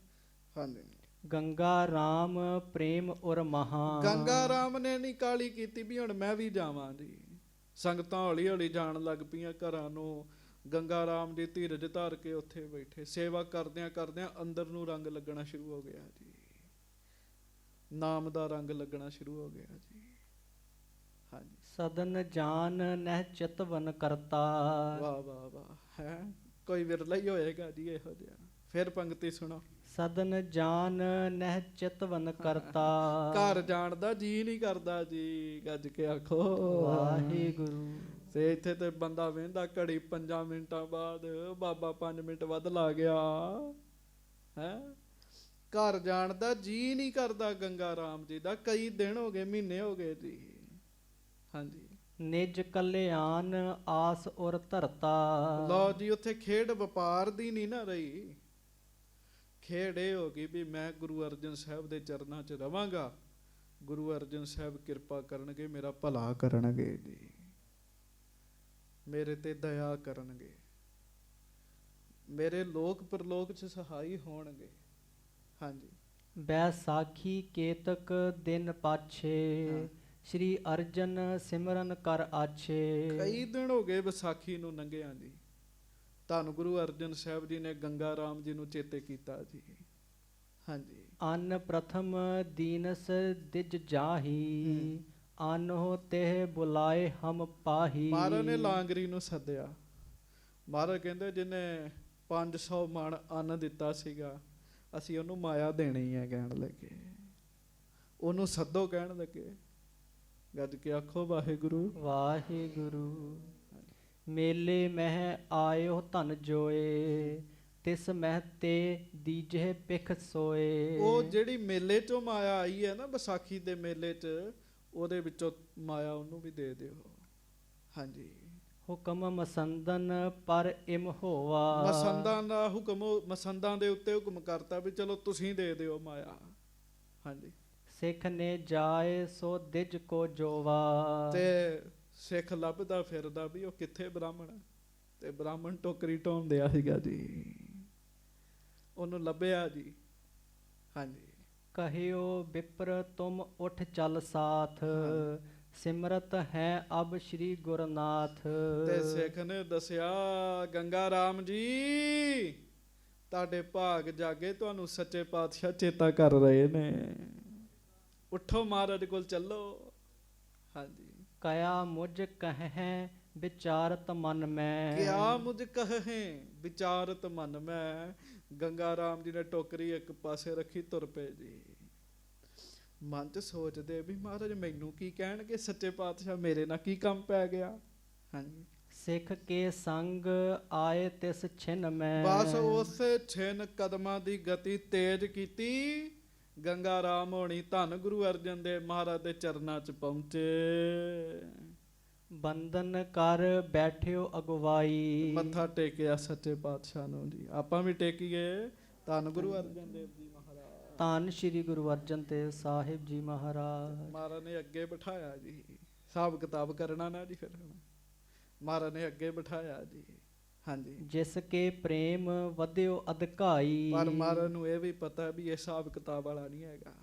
S1: ਹਾਂਜੀ।
S2: ਗੰਗਾ ਰਾਮ ਪ੍ਰੇਮ ਉਰ ਮਹਾਂ।
S1: ਗੰਗਾ ਰਾਮ ਨੇ ਨਹੀਂ ਕਾਲੀ ਕੀਤੀ ਵੀ ਹੁਣ ਮੈਂ ਵੀ ਜਾਵਾਂ ਜੀ। ਸੰਗਤਾਂ ਹੌਲੀ ਹੌਲੀ ਜਾਣ ਲੱਗ ਪਈਆਂ ਘਰਾਂ ਨੂੰ। ਗੰਗਾ ਰਾਮ ਦੀ ਧੀਰਜ ਧਾਰ ਕੇ ਉੱਥੇ ਬੈਠੇ, ਸੇਵਾ ਕਰਦਿਆਂ ਕਰਦਿਆਂ ਅੰਦਰ ਨੂੰ ਰੰਗ ਲੱਗਣਾ ਸ਼ੁਰੂ ਹੋ ਗਿਆ ਜੀ, ਨਾਮ ਦਾ ਰੰਗ ਲੱਗਣਾ ਸ਼ੁਰੂ ਹੋ ਗਿਆ ਜੀ। ਹਾਂਜੀ।
S2: ਸਦਨ ਜਾਨ ਨਹਿ ਚਿਤਵਨ ਕਰਤਾ।
S1: ਵਾਹ ਵਾਹ ਵਾਹ, ਹੈ ਕੋਈ ਵਿਰਲਾ ਹੀ ਹੋਏਗਾ ਜੀ ਇਹੋ ਜਿਹਾ। ਫਿਰ ਪੰਕਤੀ ਸੁਣੋ।
S2: ਸਦਨ ਜਾਨ ਨਹਿ ਚਿਤਵਨ ਕਰਤਾ।
S1: ਘਰ ਜਾਣ ਦਾ ਜੀ ਨਹੀਂ ਕਰਦਾ ਜੀ, ਗੱਜ ਕੇ ਆਖੋ
S2: ਵਾਹਿਗੁਰੂ।
S1: ਤੇ ਇੱਥੇ ਤੇ ਬੰਦਾ ਵੇਂਦਾ ਘੜੀ 5 ਮਿੰਟਾਂ ਬਾਅਦ ਬਾਬਾ 5 ਮਿੰਟ ਵੱਧ ਲਾ ਗਿਆ ਹੈ। ਘਰ ਜਾਣ ਦਾ ਜੀ ਨਹੀਂ ਕਰਦਾ ਗੰਗਾ ਰਾਮ ਜੀ ਦਾ, ਕਈ ਦਿਨ ਹੋ ਗਏ, ਮਹੀਨੇ ਹੋ ਗਏ ਜੀ। ਹਾਂਜੀ।
S2: ਨਿਜ ਕਲਿਆਣ ਆਸ ਉਰ ਧਰਤਾ।
S1: ਲਓ ਜੀ, ਉੱਥੇ ਖੇਡ ਵਪਾਰ ਦੀ ਨਹੀਂ ਨਾ ਰਹੀ, ਖੇਡ ਇਹ ਹੋ ਗਈ ਵੀ ਮੈਂ ਗੁਰੂ ਅਰਜਨ ਸਾਹਿਬ ਦੇ ਚਰਨਾਂ 'ਚ ਰਵਾਂਗਾ, ਗੁਰੂ ਅਰਜਨ ਸਾਹਿਬ ਕਿਰਪਾ ਕਰਨਗੇ, ਮੇਰਾ ਭਲਾ ਕਰਨਗੇ ਜੀ, ਮੇਰੇ ਤੇ ਦਇਆ ਕਰਨਗੇ, ਮੇਰੇ ਲੋਕ ਪਰਲੋਕ 'ਚ ਸਹਾਈ ਹੋਣਗੇ। ਹਾਂਜੀ।
S2: ਬੈਸਾਖੀ ਕੇਤਕ ਦਿਨ ਪਾਛੇ, ਸ਼੍ਰੀ ਅਰਜਨ ਸਿਮਰਨ ਕਰ ਆਛੇ।
S1: ਕਈ ਦਿਨ ਹੋ ਗਏ ਵਿਸਾਖੀ ਨੂੰ ਲੰਘਿਆ ਜੀ, ਧੰਨ ਗੁਰੂ ਅਰਜਨ ਸਾਹਿਬ ਜੀ ਨੇ ਗੰਗਾ ਰਾਮ ਜੀ ਨੂੰ ਚੇਤੇ ਕੀਤਾ ਜੀ। ਹਾਂਜੀ।
S2: ਅਨ ਪ੍ਰਥਮ ਦੀਨਸ ਦਿਜ ਜਾਹੀ, ਆਨੋ ਤੇ ਬੁਲਾਏ ਹਮ ਪਾਹੀ।
S1: ਮਹਾਰਾਜ ਨੇ ਲਾਂਗਰੀ ਨੂੰ ਸੱਦਿਆ। ਮਹਾਰਾਜ ਕਹਿੰਦੇ ਜਿਹਨੇ 500 ਮਣ ਅੰਨ ਦਿੱਤਾ ਸੀਗਾ, ਅਸੀਂ ਉਹਨੂੰ ਮਾਇਆ ਦੇਣੀ ਹੈ ਕਹਿਣ ਲੱਗੇ, ਉਹਨੂੰ ਸੱਦੋ ਕਹਿਣ ਲੱਗੇ। ਗੱਜ ਕੇ ਆਖੋ ਵਾਹਿਗੁਰੂ
S2: ਵਾਹਿਗੁਰੂ। ਮੇਲੇ ਮਹਿ ਆਇਓ ਧਨ ਜੋਏ, ਤਿਸ ਮਹਿ ਤੇ ਦੀਜੇ ਪਿਖ ਸੋਏ।
S1: ਉਹ ਜਿਹੜੀ ਮੇਲੇ ਚੋਂ ਮਾਇਆ ਆਈ ਹੈ ਨਾ, ਵਿਸਾਖੀ ਦੇ ਮੇਲੇ 'ਚ, ਉਹਦੇ ਵਿੱਚੋਂ ਮਾਇਆ ਉਹਨੂੰ ਵੀ ਦੇ ਦਿਓ। ਹਾਂਜੀ।
S2: ਹੁਕਮ ਮਸੰਦਨ ਪਰ ਇਮ ਹੋਵਾ।
S1: ਮਸੰਦਾਂ ਦਾ ਹੁਕਮ, ਮਸੰਦਾਂ ਦੇ ਉੱਤੇ ਹੁਕਮ ਕਰਤਾ ਵੀ ਚਲੋ ਤੁਸੀਂ ਦੇ ਦਿਓ ਮਾਇਆ। ਹਾਂਜੀ।
S2: ਸਿੱਖ ਨੇ ਜਾਏ ਸੋ ਦਿਜ ਕੋ ਜੋਵਾ।
S1: ਤੇ ਸਿੱਖ ਲੱਭਦਾ ਫਿਰਦਾ ਵੀ ਉਹ ਕਿੱਥੇ ਬ੍ਰਾਹਮਣ, ਤੇ ਬ੍ਰਾਹਮਣ ਟੋਕਰੀ ਢੋਂਦਿਆ ਸੀਗਾ ਜੀ, ਉਹਨੂੰ ਲੱਭਿਆ ਜੀ। ਹਾਂਜੀ।
S2: ਕਹਿਓ ਵਿਪਰ ਤੁਮ ਉਠ ਚੱਲ ਸਾਥ, ਸਿਮਰਤ ਹੈ ਅਬ ਸ਼੍ਰੀ ਗੁਰਨਾਥ।
S1: ਤੇ ਸਿੱਖ ਨੇ ਦੱਸਿਆ, ਗੰਗਾ ਰਾਮ ਜੀ ਤੁਹਾਡੇ ਭਾਗ ਜਾਗੇ, ਤੁਹਾਨੂੰ ਸੱਚੇ ਪਾਤਸ਼ਾਹ ਚੇਤਾ ਕਰ ਰਹੇ ਨੇ, ਉੱਠੋ ਮਹਾਰਾਜ ਕੋਲ ਚੱਲੋ। ਹਾਂਜੀ।
S2: ਕਇਆ ਮੁਝ ਕਹੈ ਵਿਚਾਰਤ ਮਨ ਮੈਂ।
S1: ਕਿਆ ਮੁਝ ਕਹੇ ਵਿਚਾਰਤ ਮਨ ਮੈਂ। ਗੰਗਾ ਰਾਮ ਜੀ ਨੇ ਟੋਕਰੀ ਇੱਕ ਪਾਸੇ ਰੱਖੀ, ਤੁਰ ਪਏ ਜੀ। ਮਨ 'ਚ ਸੋਚਦੇ ਵੀ ਮਹਾਰਾਜ ਮੈਨੂੰ ਕੀ ਕਹਿਣਗੇ, ਸੱਚੇ ਪਾਤਸ਼ਾਹ ਮੇਰੇ ਨਾਲ ਕੀ ਕੰਮ ਪੈ ਗਿਆ। ਹਾਂਜੀ।
S2: ਸਿੱਖ ਕੇ ਸੰਗ ਆਏ ਤਿਸ ਛਿਨ ਮੈਂ।
S1: ਬਸ ਉਸੇ ਛਿਨ ਕਦਮਾਂ ਦੀ ਗਤੀ ਤੇਜ਼ ਕੀਤੀ, ਗੰਗਾ ਰਾਮ ਹੋਣੀ ਧੰਨ ਗੁਰੂ ਅਰਜਨ ਦੇਵ ਮਹਾਰਾਜ ਦੇ ਚਰਨਾਂ 'ਚ ਪਹੁੰਚੇ।
S2: ਬੰਦਨ ਕਰ ਬੈਠਿਓ ਅਗਵਾਈ।
S1: ਮੱਥਾ ਟੇਕਿਆ ਸੱਚੇ ਪਾਤਸ਼ਾਹ ਨੂੰ ਜੀ। ਆਪਾਂ ਵੀ ਟੇਕੀਏ ਧੰਨ ਗੁਰੂ ਅਰਜਨ ਦੇਵ ਜੀ ਮਹਾਰਾਜ।
S2: ਧੰਨ ਸ਼੍ਰੀ ਗੁਰੂ ਅਰਜਨ ਦੇਵ ਸਾਹਿਬ ਜੀ ਮਹਾਰਾਜ।
S1: ਮਹਾਰਾਜ ਨੇ ਅੱਗੇ ਬਿਠਾਇਆ ਜੀ, ਹਿਸਾਬ ਕਿਤਾਬ ਕਰਨਾ ਨਾ ਜੀ। ਫਿਰ ਮਹਾਰਾਜ ਨੇ ਅੱਗੇ ਬਿਠਾਇਆ ਜੀ। ਹਾਂਜੀ।
S2: ਜਿਸ ਕੇ ਪ੍ਰੇਮ ਵਧਿਓ ਅਧਿਕਾਈ।
S1: ਪਰ ਮਹਾਰਾਜ ਨੂੰ ਇਹ ਵੀ ਪਤਾ ਵੀ ਇਹ ਹਿਸਾਬ ਕਿਤਾਬ ਵਾਲਾ ਨਹੀਂ ਹੈਗਾ,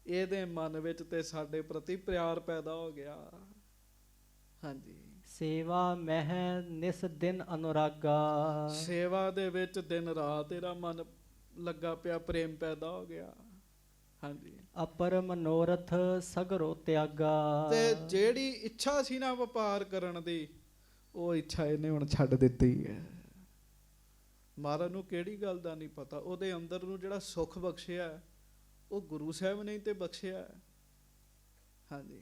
S1: ਇਹਦੇ ਮਨ ਵਿੱਚ ਤੇ ਸਾਡੇ ਪ੍ਰਤੀ ਪਿਆਰ ਪੈਦਾ ਹੋ ਗਿਆ। ਹਾਂਜੀ।
S2: ਸੇਵਾ ਮਹਿ ਨਿਸ ਦਿਨ ਅਨੁਰਾਗਾ।
S1: ਸੇਵਾ ਦੇ ਵਿੱਚ ਦਿਨ ਰਾਤ ਇਹਦਾ ਮਨ ਲੱਗਾ ਪਿਆ, ਪ੍ਰੇਮ ਪੈਦਾ ਹੋ ਗਿਆ। ਹਾਂਜੀ।
S2: ਅਪਰ ਮਨੋਰਥ ਸਗਰੋ ਤਿਆਗਾ।
S1: ਤੇ ਜਿਹੜੀ ਇੱਛਾ ਸੀ ਨਾ ਵਪਾਰ ਕਰਨ ਦੀ, ਉਹ ਇੱਛਾ ਇਹਨੇ ਹੁਣ ਛੱਡ ਦਿੱਤੀ ਹੈ। ਮਹਾਰਾਜ ਨੂੰ ਕਿਹੜੀ ਗੱਲ ਦਾ ਨਹੀਂ ਪਤਾ, ਉਹਦੇ ਅੰਦਰ ਨੂੰ ਜਿਹੜਾ ਸੁੱਖ ਬਖਸ਼ਿਆ ਉਹ ਗੁਰੂ ਸਾਹਿਬ ਨੇ ਤੇ ਬਖਸ਼ਿਆ। ਹਾਂਜੀ।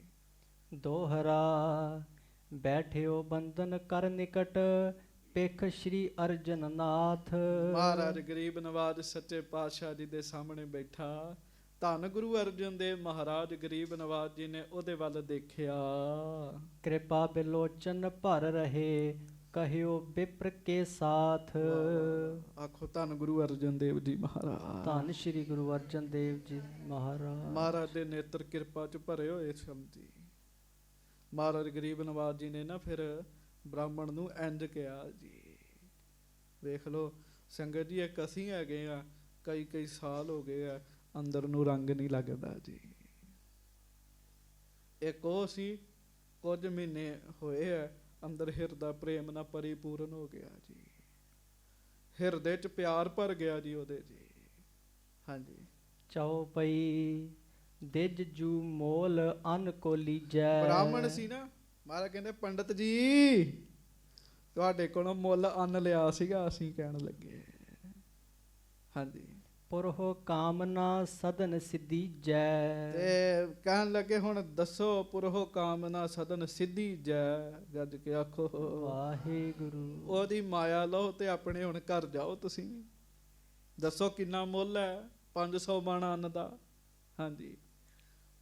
S2: ਦੋਹਰਾ ਬੈਠਿਓ ਬੰਧਨ ਕਰ ਨਿਕਟ ਪਿਖ ਸ੍ਰੀ ਅਰਜਨ ਨਾਥ।
S1: ਮਹਾਰਾਜ ਗਰੀਬ ਨਵਾਜ ਸੱਚੇ ਪਾਤਸ਼ਾਹ ਜੀ ਦੇ ਸਾਹਮਣੇ ਬੈਠਾ। ਧੰਨ ਗੁਰੂ ਅਰਜਨ ਦੇਵ ਮਹਾਰਾਜ ਗਰੀਬ ਨਵਾਜ ਜੀ ਨੇ ਉਹਦੇ ਵੱਲ ਦੇਖਿਆ।
S2: ਕਿਰਪਾ ਬਿਲੋਚਨ ਭਰ ਰਹੇ ਕਹਿਓ ਬਿਪਰ ਕੇ ਸਾਥ।
S1: ਆਖੋ ਧੰਨ ਗੁਰੂ ਅਰਜਨ ਦੇਵ ਜੀ ਮਹਾਰਾਜ।
S2: ਧੰਨ ਸ੍ਰੀ ਗੁਰੂ ਅਰਜਨ ਦੇਵ ਜੀ ਮਹਾਰਾਜ।
S1: ਮਹਾਰਾਜ ਦੇ ਨੇਤਰ ਕਿਰਪਾ ਚ ਭਰੇ ਹੋਏ ਸਨ ਜੀ। ਮਹਾਰਾਜ ਗਰੀਬ ਨਵਾਜ ਜੀ ਨੇ ਨਾ ਫਿਰ ਬ੍ਰਾਹਮਣ ਨੂੰ ਇੰਜ ਕਿਹਾ ਜੀ, ਵੇਖ ਲੋ ਸੰਗਤ ਜੀ, ਇੱਕ ਅਸੀਂ ਹੈਗੇ ਆ, ਕਈ ਸਾਲ ਹੋ ਗਏ ਆ, ਅੰਦਰ ਨੂੰ ਰੰਗ ਨਹੀਂ ਲੱਗਦਾ ਜੀ। ਇੱਕ ਉਹ ਸੀ, ਕੁਝ ਮਹੀਨੇ ਹੋਏ ਆ, ਅੰਦਰ ਹਿਰਦਾ ਪ੍ਰੇਮ ਨਾਲ ਪਰਿਪੂਰਨ ਹੋ ਗਿਆ ਜੀ। ਹਿਰਦੇ ਚ ਪਿਆਰ ਭਰ ਗਿਆ ਜੀ ਉਹਦੇ ਜੀ। ਹਾਂਜੀ।
S2: ਚਉਪਈ ਦਿਜ ਜੂ ਮੋਲ ਅਨ ਕੋ ਲੀਜੈ।
S1: ਬ੍ਰਾਹਮਣ ਸੀ ਨਾ, ਮਹਾਰਾਜ ਕਹਿੰਦੇ ਪੰਡਤ ਜੀ ਤੁਹਾਡੇ ਕੋਲੋਂ ਮੁੱਲ ਅੰਨ ਲਿਆ ਸੀਗਾ ਅਸੀਂ, ਕਹਿਣ ਲੱਗੇ। ਹਾਂਜੀ।
S2: ਪੁਰਹੁ ਕਾਮਨਾ ਸਦਨ ਸਿੱਧੀਜੈ।
S1: ਤੇ ਕਹਿਣ ਲੱਗੇ ਹੁਣ ਦੱਸੋ ਪੁਰਹੁ ਕਾਮਨਾ ਸਦਨ ਸਿੱਧੀ ਜੈ। ਗੱਜ ਕੇ ਆਖੋ
S2: ਵਾਹਿਗੁਰੂ।
S1: ਉਹਦੀ ਮਾਇਆ ਲਓ ਤੇ ਆਪਣੇ ਹੁਣ ਘਰ ਜਾਓ ਤੁਸੀਂ। ਦੱਸੋ ਕਿੰਨਾ ਮੁੱਲ ਹੈ 500 ਮਣ ਅੰਨ ਦਾ। ਹਾਂਜੀ।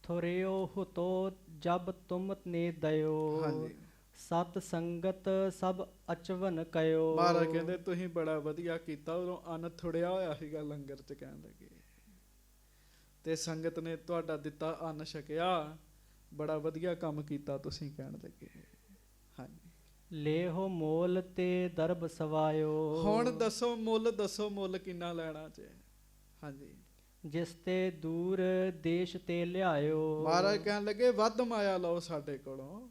S2: ਥੁਰਿਓ ਹੁਤੋ ਜਬ ਤੁਮ ਨੇ ਦਇਓ।
S1: ਹਾਂਜੀ।
S2: ਸਤ ਸੰਗਤ ਸਭ ਅਚਵਨ ਕਇਓ।
S1: ਮਹਾਰਾਜ ਕਹਿੰਦੇ ਤੁਸੀਂ ਬੜਾ ਵਧੀਆ ਕੀਤਾ, ਉਦੋਂ ਅੰਨ ਥੁੜਿਆ ਹੋਇਆ ਸੀਗਾ ਲੰਗਰ ਚ, ਕਹਿਣ ਲੱਗੇ, ਤੇ ਸੰਗਤ ਨੇ ਤੁਹਾਡਾ ਦਿੱਤਾ ਅੰਨ ਛਕਿਆ, ਬੜਾ ਵਧੀਆ ਕੰਮ ਕੀਤਾ ਤੁਸੀਂ, ਕਹਿਣ ਲੱਗੇ। ਹਾਂਜੀ।
S2: ਲੇਹੋ ਮੋਲ ਤੇ ਦਰਬ ਸਵਾਇਓ।
S1: ਹੁਣ ਦੱਸੋ ਮੁੱਲ, ਦੱਸੋ ਮੁੱਲ ਕਿੰਨਾ ਲੈਣਾ ਚ। ਹਾਂਜੀ।
S2: ਜਿਸ ਤੇ ਦੂਰ ਦੇਸ਼ ਤੇ ਲਿਆਇਓ।
S1: ਮਹਾਰਾਜ ਕਹਿਣ ਲੱਗੇ ਵੱਧ ਮਾਇਆ ਲਓ ਸਾਡੇ ਕੋਲੋਂ,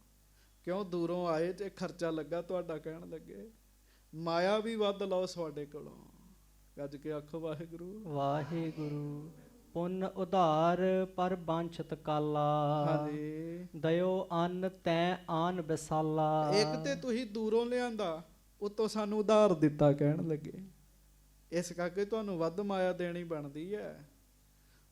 S1: ਕਿਉਂ ਦੂਰੋਂ ਆਏ ਤੇ ਖਰਚਾ ਲੱਗਾ ਤੁਹਾਡਾ, ਕਹਿਣ ਲੱਗੇ ਮਾਇਆ ਵੀ ਵੱਧ ਲਓ ਸਾਡੇ ਕੋਲੋਂ। ਗੱਜ ਕੇ ਆਖੋ ਵਾਹਿਗੁਰੂ।
S2: ਵਾਹਿਗੁਰੂ। ਪੁੰਨ ਉਧਾਰ ਪਰ ਬਾਂਛਤ ਕਾਲਾ।
S1: ਹਾਂਜੀ।
S2: ਦਇਓ ਅੰਨ ਤੈ ਆਨ ਬਿਸਾਲਾ।
S1: ਇੱਕ ਤੇ ਤੁਸੀਂ ਦੂਰੋਂ ਲਿਆਂਦਾ, ਉਤੋਂ ਸਾਨੂੰ ਉਧਾਰ ਦਿੱਤਾ, ਕਹਿਣ ਲੱਗੇ, ਇਸ ਕਰਕੇ ਤੁਹਾਨੂੰ ਵੱਧ ਮਾਇਆ ਦੇਣੀ ਬਣਦੀ ਹੈ।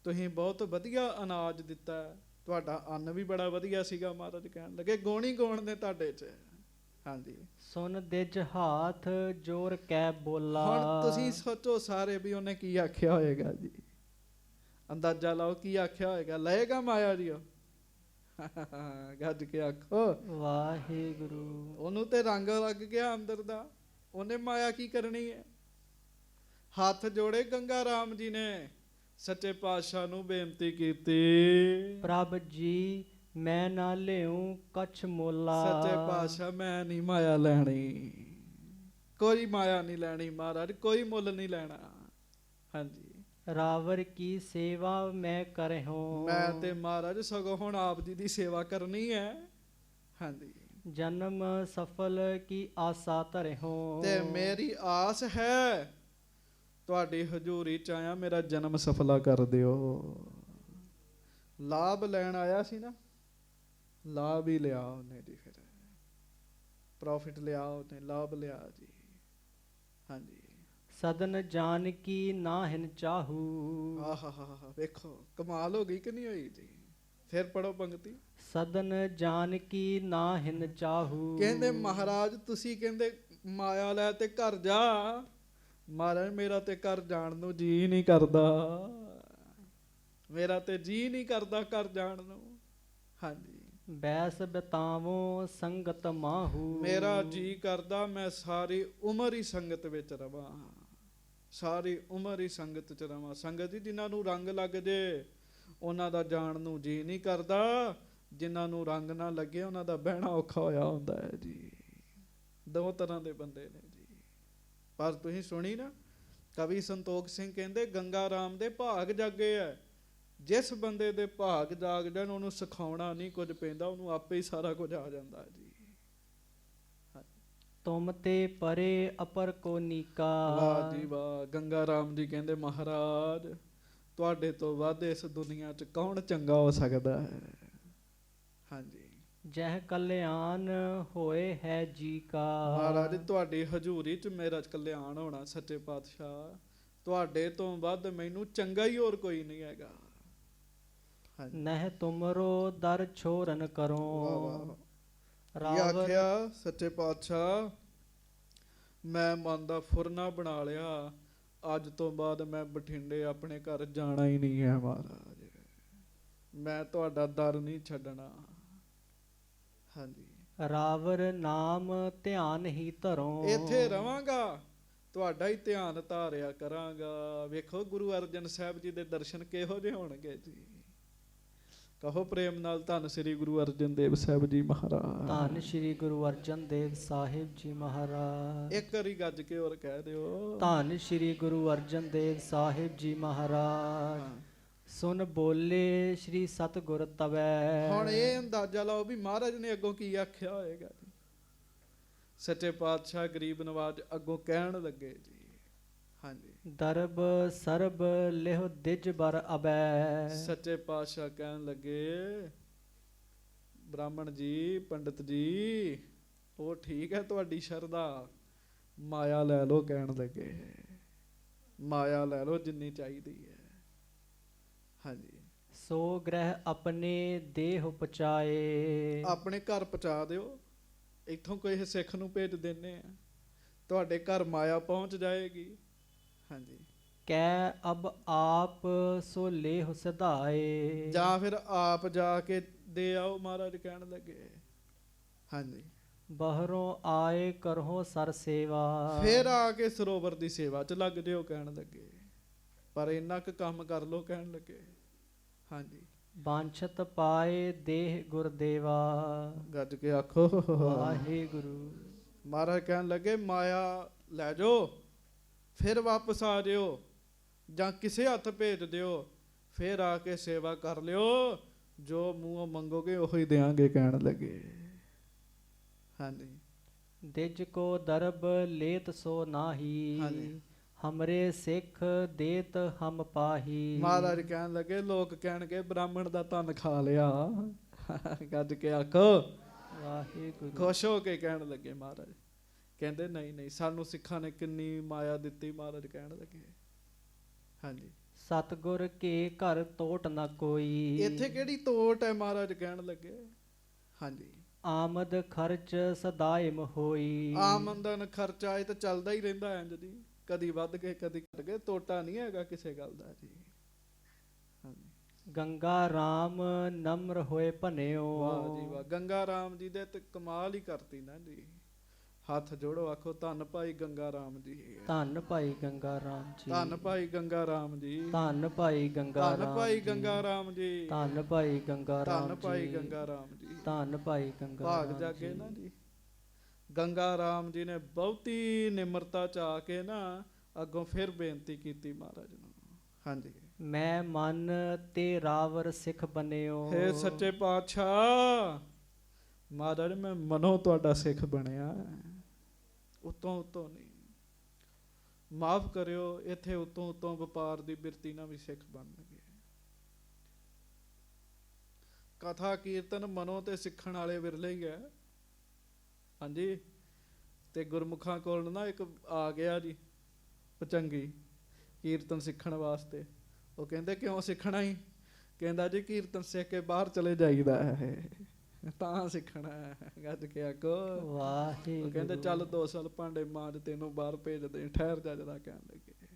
S1: ਤੁਸੀਂ ਬਹੁਤ ਵਧੀਆ ਅਨਾਜ ਦਿੱਤਾ, ਤੁਹਾਡਾ ਅੰਨ ਵੀ ਬੜਾ ਵਧੀਆ ਸੀਗਾ। ਮਹਾਰਾਜ ਕਹਿਣ ਲੱਗੇ ਗੋਣੀ ਗੋਣ ਨੇ ਤੁਹਾਡੇ ਚ। ਹਾਂਜੀ।
S2: ਸੁਨ ਦਿਜ ਹਾਥ ਜੋਰ ਕੈ ਬੋਲਾ।
S1: ਹੁਣ ਤੁਸੀਂ ਸੋਚੋ ਸਾਰੇ ਵੀ ਉਹਨੇ ਕੀ ਆਖਿਆ ਹੋਏਗਾ ਜੀ। ਅੰਦਾਜ਼ਾ ਲਾਓ ਕੀ ਆਖਿਆ ਹੋਏਗਾ। ਲਏਗਾ ਮਾਇਆ ਜੀ ਉਹ। ਗੱਜ ਕੇ ਆਖੋ
S2: ਵਾਹਿਗੁਰੂ।
S1: ਉਹਨੂੰ ਤੇ ਰੰਗ ਲੱਗ ਗਿਆ ਅੰਦਰ ਦਾ, ਉਹਨੇ ਮਾਇਆ ਕੀ ਕਰਨੀ ਹੈ। ਹੱਥ ਜੋੜੇ ਗੰਗਾ ਰਾਮ ਜੀ ਨੇ, ਸੱਚੇ ਪਾਤਸ਼ਾਹ ਨੂੰ ਬੇਨਤੀ ਕੀਤੀ,
S2: ਪ੍ਰਭ ਜੀ ਮੈਂ ਨਾ ਲਿਉ ਕਛ ਮੋਲਾ।
S1: ਸੱਚੇ ਪਾਤਸ਼ਾਹ ਮੈਂ ਨਹੀਂ ਮਾਇਆ ਲੈਣੀ, ਕੋਈ ਮਾਇਆ ਨਹੀਂ ਲੈਣੀ ਮਹਾਰਾਜ, ਕੋਈ ਮੁੱਲ ਨਹੀਂ ਲੈਣਾ। ਹਾਂਜੀ।
S2: ਰਾਵਰ ਕੀ ਸੇਵਾ ਮੈਂ ਕਰਹਿਉ।
S1: ਮੈਂ ਤੇ ਮਹਾਰਾਜ ਸਗੋਂ ਹੁਣ ਆਪ ਜੀ ਦੀ ਸੇਵਾ ਕਰਨੀ ਹੈ। ਹਾਂਜੀ।
S2: ਜਨਮ ਸਫਲ ਕੀ ਆਸਾ ਧਰਿਉ।
S1: ਤੇ ਮੇਰੀ ਆਸ ਹੈ ਤੁਹਾਡੀ ਹਜ਼ੂਰੀ ਚ ਆਇਆ, ਮੇਰਾ ਜਨਮ ਸਫਲਾ ਕਰ ਦਿਓ। ਲਾਭ ਲੈਣ ਆਇਆ ਸੀ ਨਾ, ਲਾਭ ਹੀ ਲਿਆ ਉਹਨੇ ਜੀ, ਫਿਰ ਪ੍ਰੋਫਿਟ ਲਿਆ ਉਹਨੇ, ਲਾਭ ਲਿਆ ਜੀ। ਹਾਂਜੀ।
S2: ਸਦਨ ਜਾਨ ਕੀ ਨਾਹਿਨ ਚਾਹੂ।
S1: ਆਹਾ ਵੇਖੋ ਕਮਾਲ ਹੋ ਗਈ ਕਿ ਨਹੀਂ ਹੋਈ ਜੀ। ਫਿਰ ਪੜੋ ਪੰਕਤੀ।
S2: ਸਦਨ ਜਾਨ ਕੀ ਨਾਹਿਨ ਚਾਹੂ।
S1: ਕਹਿੰਦੇ ਮਹਾਰਾਜ ਤੁਸੀਂ ਕਹਿੰਦੇ ਮਾਇਆ ਲੈ ਤੇ ਘਰ ਜਾ। ਮਹਾਰਾਜ ਮੇਰਾ ਤੇ ਘਰ ਜਾਣ ਨੂੰ ਜੀ ਨਹੀਂ ਕਰਦਾ, ਮੇਰਾ ਤੇ ਜੀ ਨਹੀਂ ਕਰਦਾ ਘਰ ਜਾਣ ਨੂੰ। ਹਾਂਜੀ।
S2: ਬੈਸ ਬਿਤਾਵੋ ਸੰਗਤ ਮਾਹੂ।
S1: ਮੇਰਾ ਜੀ ਕਰਦਾ ਮੈਂ ਸਾਰੀ ਉਮਰ ਹੀ ਸੰਗਤ ਵਿੱਚ ਰਵਾਂ, ਸਾਰੀ ਉਮਰ ਹੀ ਸੰਗਤ ਚ ਰਵਾਂ। ਸੰਗਤ ਜੀ ਜਿਨ੍ਹਾਂ ਨੂੰ ਰੰਗ ਲੱਗ ਜੇ ਉਹਨਾਂ ਦਾ ਜਾਣ ਨੂੰ ਜੀ ਨਹੀਂ ਕਰਦਾ, ਜਿਨ੍ਹਾਂ ਨੂੰ ਰੰਗ ਨਾ ਲੱਗੇ ਉਹਨਾਂ ਦਾ ਬਹਿਣਾ ਔਖਾ ਹੋਇਆ ਹੁੰਦਾ ਹੈ ਜੀ। ਦੋ ਤਰ੍ਹਾਂ ਦੇ ਬੰਦੇ ਨੇ ਜੀ। ਪਰ ਤੁਸੀਂ ਸੁਣੀ ਨਾ, ਕਵੀ ਸੰਤੋਖ ਸਿੰਘ ਕਹਿੰਦੇ ਗੰਗਾ ਰਾਮ ਦੇ ਭਾਗ ਜਾਗੇ ਆ। ਜਿਸ ਬੰਦੇ ਦੇ ਭਾਗ ਜਾਗ ਜਾਣ ਉਹਨੂੰ ਸਿਖਾਉਣਾ ਨਹੀਂ ਕੁਝ ਪੈਂਦਾ, ਉਹਨੂੰ ਆਪੇ ਹੀ ਸਾਰਾ ਕੁਝ ਆ ਜਾਂਦਾ ਜੀ।
S2: ਤੁਮ ਤੇ ਪਰੇ ਅਪਰ ਕੋ ਨੀਕਾ।
S1: ਵਾਹ ਜੀ ਵਾਹ। ਗੰਗਾ ਰਾਮ ਜੀ ਕਹਿੰਦੇ ਮਹਾਰਾਜ ਤੁਹਾਡੇ ਤੋਂ ਵੱਧ ਇਸ ਦੁਨੀਆ 'ਚ ਕੌਣ ਚੰਗਾ ਹੋ ਸਕਦਾ ਹੈ। ਹਾਂਜੀ।
S2: ਜਹ ਕਲਿਆਣ ਹੋਏ ਹੈ ਜੀ ਕਾ।
S1: ਮਹਾਰਾਜ ਤੁਹਾਡੀ ਹਜ਼ੂਰੀ 'ਚ ਮੇਰਾ ਕਲਿਆਣ ਹੋਣਾ। ਸੱਚੇ ਪਾਤਸ਼ਾਹ ਤੁਹਾਡੇ ਤੋਂ ਵੱਧ ਮੈਨੂੰ ਚੰਗਾ ਹੀ ਹੋਰ ਕੋਈ ਨਹੀਂ ਹੈਗਾ।
S2: ਨਹਿ ਤੁਮਰੋ ਦਰ ਛੋਰਨ ਕਰੋ।
S1: ਇਹ
S2: ਰਾਵਰ
S1: ਆਖਿਆ ਸੱਚੇ ਪਾਤਸ਼ਾਹ, ਮੈਂ ਮਨ ਦਾ ਫੁਰਨਾ ਬਣਾ ਲਿਆ, ਅੱਜ ਤੋਂ ਬਾਅਦ ਮੈਂ ਬਠਿੰਡੇ ਆਪਣੇ ਘਰ ਜਾਣਾ ਹੀ ਨਹੀਂ ਹੈ ਮਹਾਰਾਜ, ਮੈਂ ਤੁਹਾਡਾ ਦਰ ਨਹੀਂ ਛੱਡਣਾ। ਹਾਂਜੀ,
S2: ਰਾਵਰ ਨਾਮ ਧਿਆਨ ਹੀ ਧਰੋ।
S1: ਇੱਥੇ ਰਵਾਂਗਾ, ਤੁਹਾਡਾ ਹੀ ਧਿਆਨ ਧਾਰਿਆ ਕਰਾਂਗਾ। ਵੇਖੋ ਗੁਰੂ ਅਰਜਨ ਸਾਹਿਬ ਜੀ ਦੇ ਦਰਸ਼ਨ ਕਿਹੋ ਜਿਹੇ ਹੋਣਗੇ ਜੀ। ਕਹੋ ਪ੍ਰੇਮ ਨਾਲ, ਧੰਨ ਸ੍ਰੀ ਗੁਰੂ ਅਰਜਨ ਦੇਵ ਸਾਹਿਬ ਜੀ ਮਹਾਰਾਜ।
S2: ਧੰਨ ਸ਼੍ਰੀ ਗੁਰੂ ਅਰਜਨ ਦੇਵ ਸਾਹਿਬ ਜੀ ਮਹਾਰਾਜ।
S1: ਇੱਕ ਵਾਰੀ ਗੱਜ ਕੇ ਹੋਰ ਕਹਿ ਦਿਓ,
S2: ਧੰਨ ਸ਼੍ਰੀ ਗੁਰੂ ਅਰਜਨ ਦੇਵ ਸਾਹਿਬ ਜੀ ਮਹਾਰਾਜ। ਸੁਨ ਬੋਲੇ ਸ਼੍ਰੀ ਸਤਿਗੁਰ ਤਵੈ।
S1: ਹੁਣ ਇਹ ਅੰਦਾਜ਼ਾ ਲਾਓ ਵੀ ਮਹਾਰਾਜ ਨੇ ਅੱਗੋਂ ਕੀ ਆਖਿਆ ਹੋਏਗਾ ਜੀ। ਸੱਚੇ ਪਾਤਸ਼ਾਹ ਗਰੀਬ ਨਵਾਜ ਅੱਗੋਂ ਕਹਿਣ ਲੱਗੇ ਜੀ। ਹਾਂਜੀ,
S2: ਦਰਬ ਸਰਬ ਲਿਹੁ ਦਿਜ ਬਰ ਅਬੈ।
S1: ਸੱਚੇ ਪਾਤਸ਼ਾਹ ਕਹਿਣ ਲੱਗੇ, ਬ੍ਰਾਹਮਣ ਜੀ, ਪੰਡਤ ਜੀ, ਉਹ ਠੀਕ ਹੈ ਤੁਹਾਡੀ ਸ਼ਰਧਾ, ਮਾਇਆ ਲੈ ਲਓ। ਕਹਿਣ ਲੱਗੇ ਮਾਇਆ ਲੈ ਲਓ ਜਿੰਨੀ ਚਾਹੀਦੀ ਹੈ। ਹਾਂਜੀ,
S2: ਸੋ ਗ੍ਰਹਿ ਆਪਣੇ ਦੇਹ ਪਚਾਏ।
S1: ਆਪਣੇ ਘਰ ਪਹੁੰਚਾ ਦਿਓ। ਇੱਥੋਂ ਕੋਈ ਸਿੱਖ ਨੂੰ ਭੇਜ ਦਿੰਨੇ ਆ, ਤੁਹਾਡੇ ਘਰ ਮਾਇਆ ਪਹੁੰਚ ਜਾਏਗੀ। ਹਾਂਜੀ,
S2: ਕੈ ਅਬ ਆਪ ਸੋ ਲੇਹੁ ਸਿਧਾਏ।
S1: ਜਾਂ ਫਿਰ ਆਪ ਜਾ ਕੇ ਦੇ ਆਓ, ਮਹਾਰਾਜ ਕਹਿਣ ਲੱਗੇ। ਹਾਂਜੀ,
S2: ਬਾਹਰੋਂ ਆਏ ਕਰੋ ਸਰ ਸੇਵਾ।
S1: ਫਿਰ ਆ ਕੇ ਸਰੋਵਰ ਦੀ ਸੇਵਾ 'ਚ ਲੱਗ ਜਿਓ। ਕਹਿਣ ਲੱਗੇ ਪਰ ਇੰਨਾ ਕੁ ਕੰਮ ਕਰ ਲੋ। ਕਹਿਣ ਲੱਗੇ ਹਾਂਜੀ,
S2: ਬਾਂਛਤ ਪਾਏ ਦੇਹ ਗੁਰਦੇਵਾ।
S1: ਗੱਜ ਕੇ ਆਖੋ
S2: ਵਾਹਿਗੁਰੂ।
S1: ਮਹਾਰਾਜ ਕਹਿਣ ਲੱਗੇ ਮਾਇਆ ਲੈ ਜਾਓ, ਫਿਰ ਵਾਪਸ ਆ ਜਿਓ, ਜਾਂ ਕਿਸੇ ਹੱਥ ਭੇਜ ਦਿਓ, ਫਿਰ ਆ ਕੇ ਸੇਵਾ ਕਰ ਲਿਓ, ਜੋ ਮੂੰਹੋਂ ਮੰਗੋਗੇ ਉਹੀ ਦੇਾਂਗੇ। ਕਹਿਣ ਲੱਗੇ ਹਾਂਜੀ,
S2: ਦਿਜ ਕੋ ਦਰਬ ਲੇਤ ਸੋ ਨਾਹੀ।
S1: ਹਾਂਜੀ,
S2: ਹਮਰੇ ਸਿੱਖ ਦੇਤ ਹਮ ਪਾਹੀ।
S1: ਮਹਾਰਾਜ ਕਹਿਣ ਲੱਗੇ ਲੋਕ ਕਹਿਣਗੇ ਬ੍ਰਾਹਮਣ ਦਾ ਧਨ ਖਾ ਲਿਆ। ਗੱਜ ਕੇ ਆਖੋ
S2: ਵਾਹਿਗੁਰੂ।
S1: ਖੁਸ਼ ਹੋ ਕੇ ਕਹਿਣ ਲੱਗੇ ਮਹਾਰਾਜ ਕਹਿੰਦੇ ਨਹੀਂ ਨਹੀਂ, ਸਾਨੂੰ ਸਿੱਖਾਂ ਨੇ ਕਿੰਨੀ ਮਾਇਆ ਦਿੱਤੀ। ਮਹਾਰਾਜ ਕਹਿਣ ਲੱਗੇ ਹਾਂਜੀ,
S2: ਸਤਿਗੁਰ ਕੇ ਘਰ ਤੋਟ ਨਾ ਕੋਈ।
S1: ਇੱਥੇ ਕਿਹੜੀ ਤੋਟ ਹੈ? ਮਹਾਰਾਜ ਕਹਿਣ ਲੱਗੇ ਹਾਂਜੀ,
S2: ਆਮਦ ਖਰਚ ਸਦਾਇਮ ਹੋਈ।
S1: ਆਮਦਨ ਖਰਚਾ ਇਹ ਤਾਂ ਚੱਲਦਾ ਹੀ ਰਹਿੰਦਾ ਇੰਜ ਜੀ, ਕਦੀ ਵੱਧ ਕੇ ਕਦੀ ਘਟ ਕੇ, ਤੋਟਾ ਨਹੀਂ ਹੈਗਾ ਕਿਸੇ ਗੱਲ ਦਾ ਜੀ। ਹਾਂਜੀ,
S2: ਗੰਗਾ ਰਾਮ ਨਮਰ ਹੋਏ ਭਨਿਓ।
S1: ਵਾਹ ਜੀ ਵਾਹ, ਗੰਗਾ ਰਾਮ ਜੀ ਦੇ ਤੇ ਕਮਾਲ ਹੀ ਕਰਤੀ ਨਾ ਜੀ। ਹੱਥ ਜੋੜੋ, ਆਖੋ ਧੰਨ ਭਾਈ ਗੰਗਾ ਰਾਮ ਜੀ।
S2: ਧੰਨ ਭਾਈ ਗੰਗਾ ਰਾਮ ਜੀ।
S1: ਧੰਨ ਭਾਈ ਗੰਗਾ ਰਾਮ ਜੀ।
S2: ਧੰਨ ਭਾਈ ਗੰਗਾ ਰਾਮ।
S1: ਧੰਨ ਭਾਈ ਗੰਗਾ ਰਾਮ ਜੀ।
S2: ਧੰਨ ਭਾਈ ਗੰਗਾ ਰਾਮ।
S1: ਧੰਨ ਭਾਈ ਗੰਗਾ ਰਾਮ ਜੀ।
S2: ਧੰਨ ਭਾਈ ਗੰਗਾ
S1: ਭਾਗ ਜਾਗੇ ਨਾ ਜੀ। ਗੰਗਾ ਰਾਮ ਜੀ ਨੇ ਬਹੁਤੀ ਨਿਮਰਤਾ ਚ ਆ ਕੇ ਨਾ ਅੱਗੋਂ ਫਿਰ ਬੇਨਤੀ ਕੀਤੀ ਮਹਾਰਾਜ ਨੂੰ। ਹਾਂਜੀ,
S2: ਮੈਂ ਮਨ ਤੇ ਰਾਵਰ ਸਿੱਖ ਬਨਿਓ।
S1: ਹੇ ਸੱਚੇ ਪਾਤਸ਼ਾਹ, ਮਹਾਰਾਜ ਮੈਂ ਮਨੋਂ ਤੁਹਾਡਾ ਸਿੱਖ ਬਣਿਆ, ਉਤੋਂ ਉਤੋਂ ਨਹੀਂ। ਮਾਫ ਕਰਿਓ, ਇੱਥੇ ਉਤੋਂ ਉਤੋਂ ਵਪਾਰ ਦੀ ਬਿਰਤੀ ਨਾਲ ਵੀ ਸਿੱਖ ਬਣ ਗਏ। ਕਥਾ ਕੀਰਤਨ ਮਨੋਂ ਤੇ ਸਿੱਖਣ ਵਾਲੇ ਵਿਰਲੇ ਹੀ ਹੈ। ਹਾਂਜੀ, ਤੇ ਗੁਰਮੁਖਾਂ ਕੋਲ ਨਾ ਇੱਕ ਆ ਗਿਆ ਜੀ ਪਚੰਗੀ ਕੀਰਤਨ ਸਿੱਖਣ ਵਾਸਤੇ। ਉਹ ਕਹਿੰਦੇ ਕਿਉਂ ਸਿੱਖਣਾ ਹੀ? ਕਹਿੰਦਾ ਜੀ ਕੀਰਤਨ ਸਿੱਖ ਕੇ ਬਾਹਰ ਚਲੇ ਜਾਈਦਾ ਹੈ, ਤਾਂ ਸਿੱਖਣਾ ਹੈ। ਗੱਜ ਕੇ ਆਖੋ
S2: ਵਾਹਿਗੁਰੂ।
S1: ਕਹਿੰਦੇ ਚੱਲ 2 ਸਾਲ ਭਾਂਡੇ ਮਾਂਜ, ਤੈਨੂੰ ਬਾਹਰ ਭੇਜਦੇ। ਠਹਿਰ ਜਾ ਜਰਾ, ਕਹਿਣ ਲੱਗੇ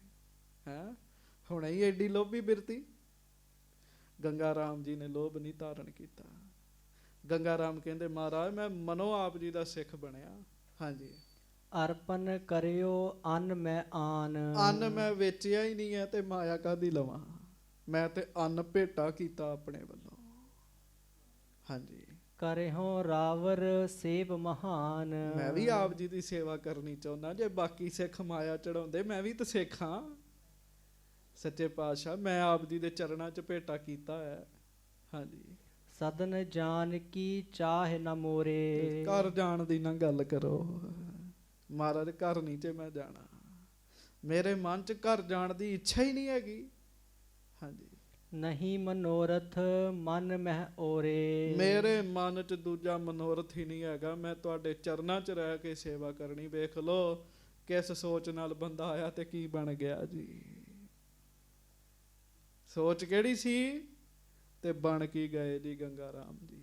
S1: ਹੈਂ ਹੁਣੇ ਹੀ ਐਡੀ ਲੋਭੀ ਬਿਰਤੀ। ਗੰਗਾ ਰਾਮ ਜੀ ਨੇ ਲੋਭ ਨਹੀਂ ਧਾਰਨ ਕੀਤਾ। ਗੰਗਾ ਰਾਮ ਕਹਿੰਦੇ ਮਹਾਰਾਜ ਮੈਂ ਮਨੋਂ ਆਪ ਜੀ ਦਾ ਸਿੱਖ ਬਣਿਆ। ਹਾਂਜੀ,
S2: ਅਰਪਨ ਕਰਿਓ ਅੰਨ ਮੈਂ ਆਨ।
S1: ਅੰਨ ਮੈਂ ਵੇਚਿਆ ਹੀ ਨਹੀਂ ਹੈ ਤੇ ਮਾਇਆ ਕਾਹਦੀ ਲਵਾਂ। ਮੈਂ ਤੇ ਅੰਨ ਭੇਟਾ ਕੀਤਾ ਆਪਣੇ ਵੱਲੋਂ। ਹਾਂਜੀ,
S2: ਕਰਿਓ ਰਾਵਰ ਸੇਵ ਮਹਾਨ।
S1: ਮੈਂ ਵੀ ਆਪ ਜੀ ਦੀ ਸੇਵਾ ਕਰਨੀ ਚਾਹੁੰਦਾ। ਜੇ ਬਾਕੀ ਸਿੱਖ ਮਾਇਆ ਚੜਾਉਂਦੇ, ਮੈਂ ਵੀ ਤਾਂ ਸਿੱਖ ਹਾਂ। ਸੱਚੇ ਪਾਤਸ਼ਾਹ ਮੈਂ ਆਪ ਜੀ ਦੇ ਚਰਨਾਂ 'ਚ ਭੇਟਾ ਕੀਤਾ ਹੈ। ਹਾਂਜੀ,
S2: ਸਦਨ ਜਾਨ ਕੀ ਚਾਹ ਨਾ ਮੋਰੇ।
S1: ਘਰ ਜਾਣ ਦੀ ਨਾ ਗੱਲ ਕਰੋ ਮਹਾਰਾਜ, ਘਰ ਨਹੀਂ ਤੇ ਮੈਂ ਜਾਣਾ। ਮੇਰੇ ਮਨ 'ਚ ਘਰ ਜਾਣ ਦੀ ਇੱਛਾ ਹੀ ਨਹੀਂ ਹੈਗੀ। ਹਾਂਜੀ,
S2: ਨਹੀਂ ਮਨੋਰਥ ਮਨ ਮਹਿ ਓਰੇ।
S1: ਮੇਰੇ ਮਨ 'ਚ ਦੂਜਾ ਮਨੋਰਥ ਹੀ ਨਹੀਂ ਹੈਗਾ। ਮੈਂ ਤੁਹਾਡੇ ਚਰਨਾਂ 'ਚ ਰਹਿ ਕੇ ਸੇਵਾ ਕਰਨੀ। ਵੇਖ ਲੋ ਕਿਸ ਸੋਚ ਨਾਲ ਬੰਦਾ ਆਇਆ ਤੇ ਕੀ ਬਣ ਗਿਆ ਜੀ। ਸੋਚ ਕਿਹੜੀ ਸੀ ਤੇ ਬਣ ਕੀ ਗਏ ਜੀ ਗੰਗਾ ਰਾਮ ਜੀ।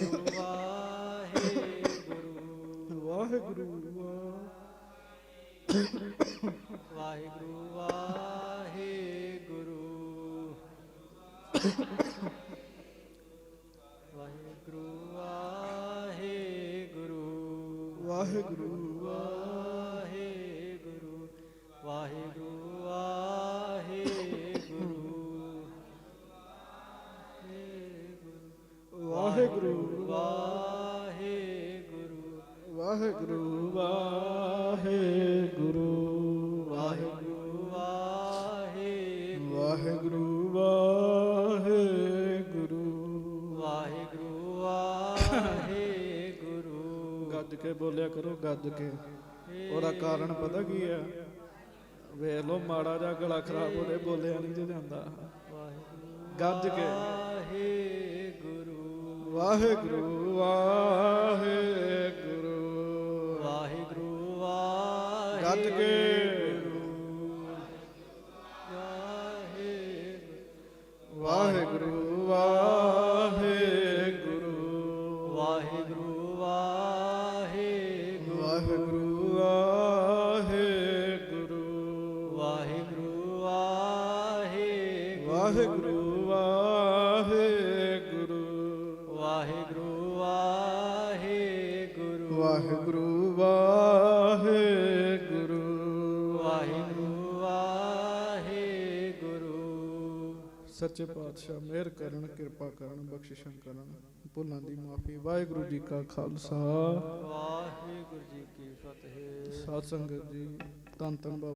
S2: ਵਾਹਿਗੁਰੂ
S1: ਵਾਹਿਗੁਰੂ
S2: ਵਾਹਿਗੁਰੂ ਵਾਹਿਗੁਰੂ ਵਾਹਿਗੁਰੂ ਵਾਹਿਗੁਰੂ
S1: ਵਾਹਿਗੁਰੂ
S2: ਵਾਹਿਗੁਰੂ ਵਾਹਿਗੁਰੂ ਵਾਹਿਗੁਰੂ ਵਾਹਿਗੁਰੂ
S1: ਵਾਹਿਗੁਰੂ ਵਾਹਿਗੁਰੂ
S2: ਵਾਹਿਗੁਰੂ
S1: ਵਾਹਿਗੁਰੂ ਵਾਹਿਗੁਰੂ
S2: ਵਾਹਿਗੁਰੂ ਵਾਹਿਗੁਰੂ
S1: ਗੱਜ ਕੇ ਬੋਲਿਆ ਕਰੋ, ਗੱਜ ਕੇ। ਉਹਦਾ ਕਾਰਨ ਪਤਾ ਕੀ ਹੈ? ਵੇਖ ਲੋ, ਮਾੜਾ ਜਿਹਾ ਗਲਾ ਖਰਾਬ ਹੋਵੇ, ਬੋਲਿਆ ਨਹੀਂ ਜੇ ਜਾਂਦਾ। ਗੱਜ ਕੇ ਵਾਹਿਗੁਰੂ ਵਾਹਿਗੁਰੂ
S2: ਵਾਹਿਗੁਰੂ
S1: ਗੱਜ ਕੇ ਵਾਹਿਗੁਰੂ ਵਾਹਿਗੁਰੂ
S2: ਵਾਹਿਗੁਰੂ ਵਾਹਿਗੁਰੂ
S1: ਵਾਹਿਗੁਰੂ ਵਾਹਿਗੁਰੂ
S2: ਵਾਹਿਗੁਰੂ ਵਾਹਿਗੁਰੂ
S1: ਵਾਹਿਗੁਰੂ ਵਾਹਿਗੁਰੂ
S2: ਵਾਹਿਗੁਰੂ ਵਾਹਿਗੁਰੂ
S1: ਵਾਹਿਗੁਰੂ ਵਾਹਿਗੁਰੂ
S2: ਵਾਹਿਗੁਰੂ ਵਾਹਿਗੁਰੂ
S1: ਸੱਚੇ ਪਾਤਸ਼ਾਹ ਮਿਹਰ ਕਰਨ, ਕਿਰਪਾ ਕਰਨ, ਬਖਸ਼ਿਸ਼ਾਂ ਕਰਨ, ਭੁੱਲਾਂ ਦੀ ਮਾਫੀ। ਵਾਹਿਗੁਰੂ ਜੀ ਕਾ ਖਾਲਸਾ,
S2: ਵਾਹਿਗੁਰੂ ਜੀ ਕੀ ਫਤਿਹ।
S1: ਸਾਧ ਸੰਗਤ ਜੀ, ਧੰਨ ਧੰਨ ਬਾਬਾ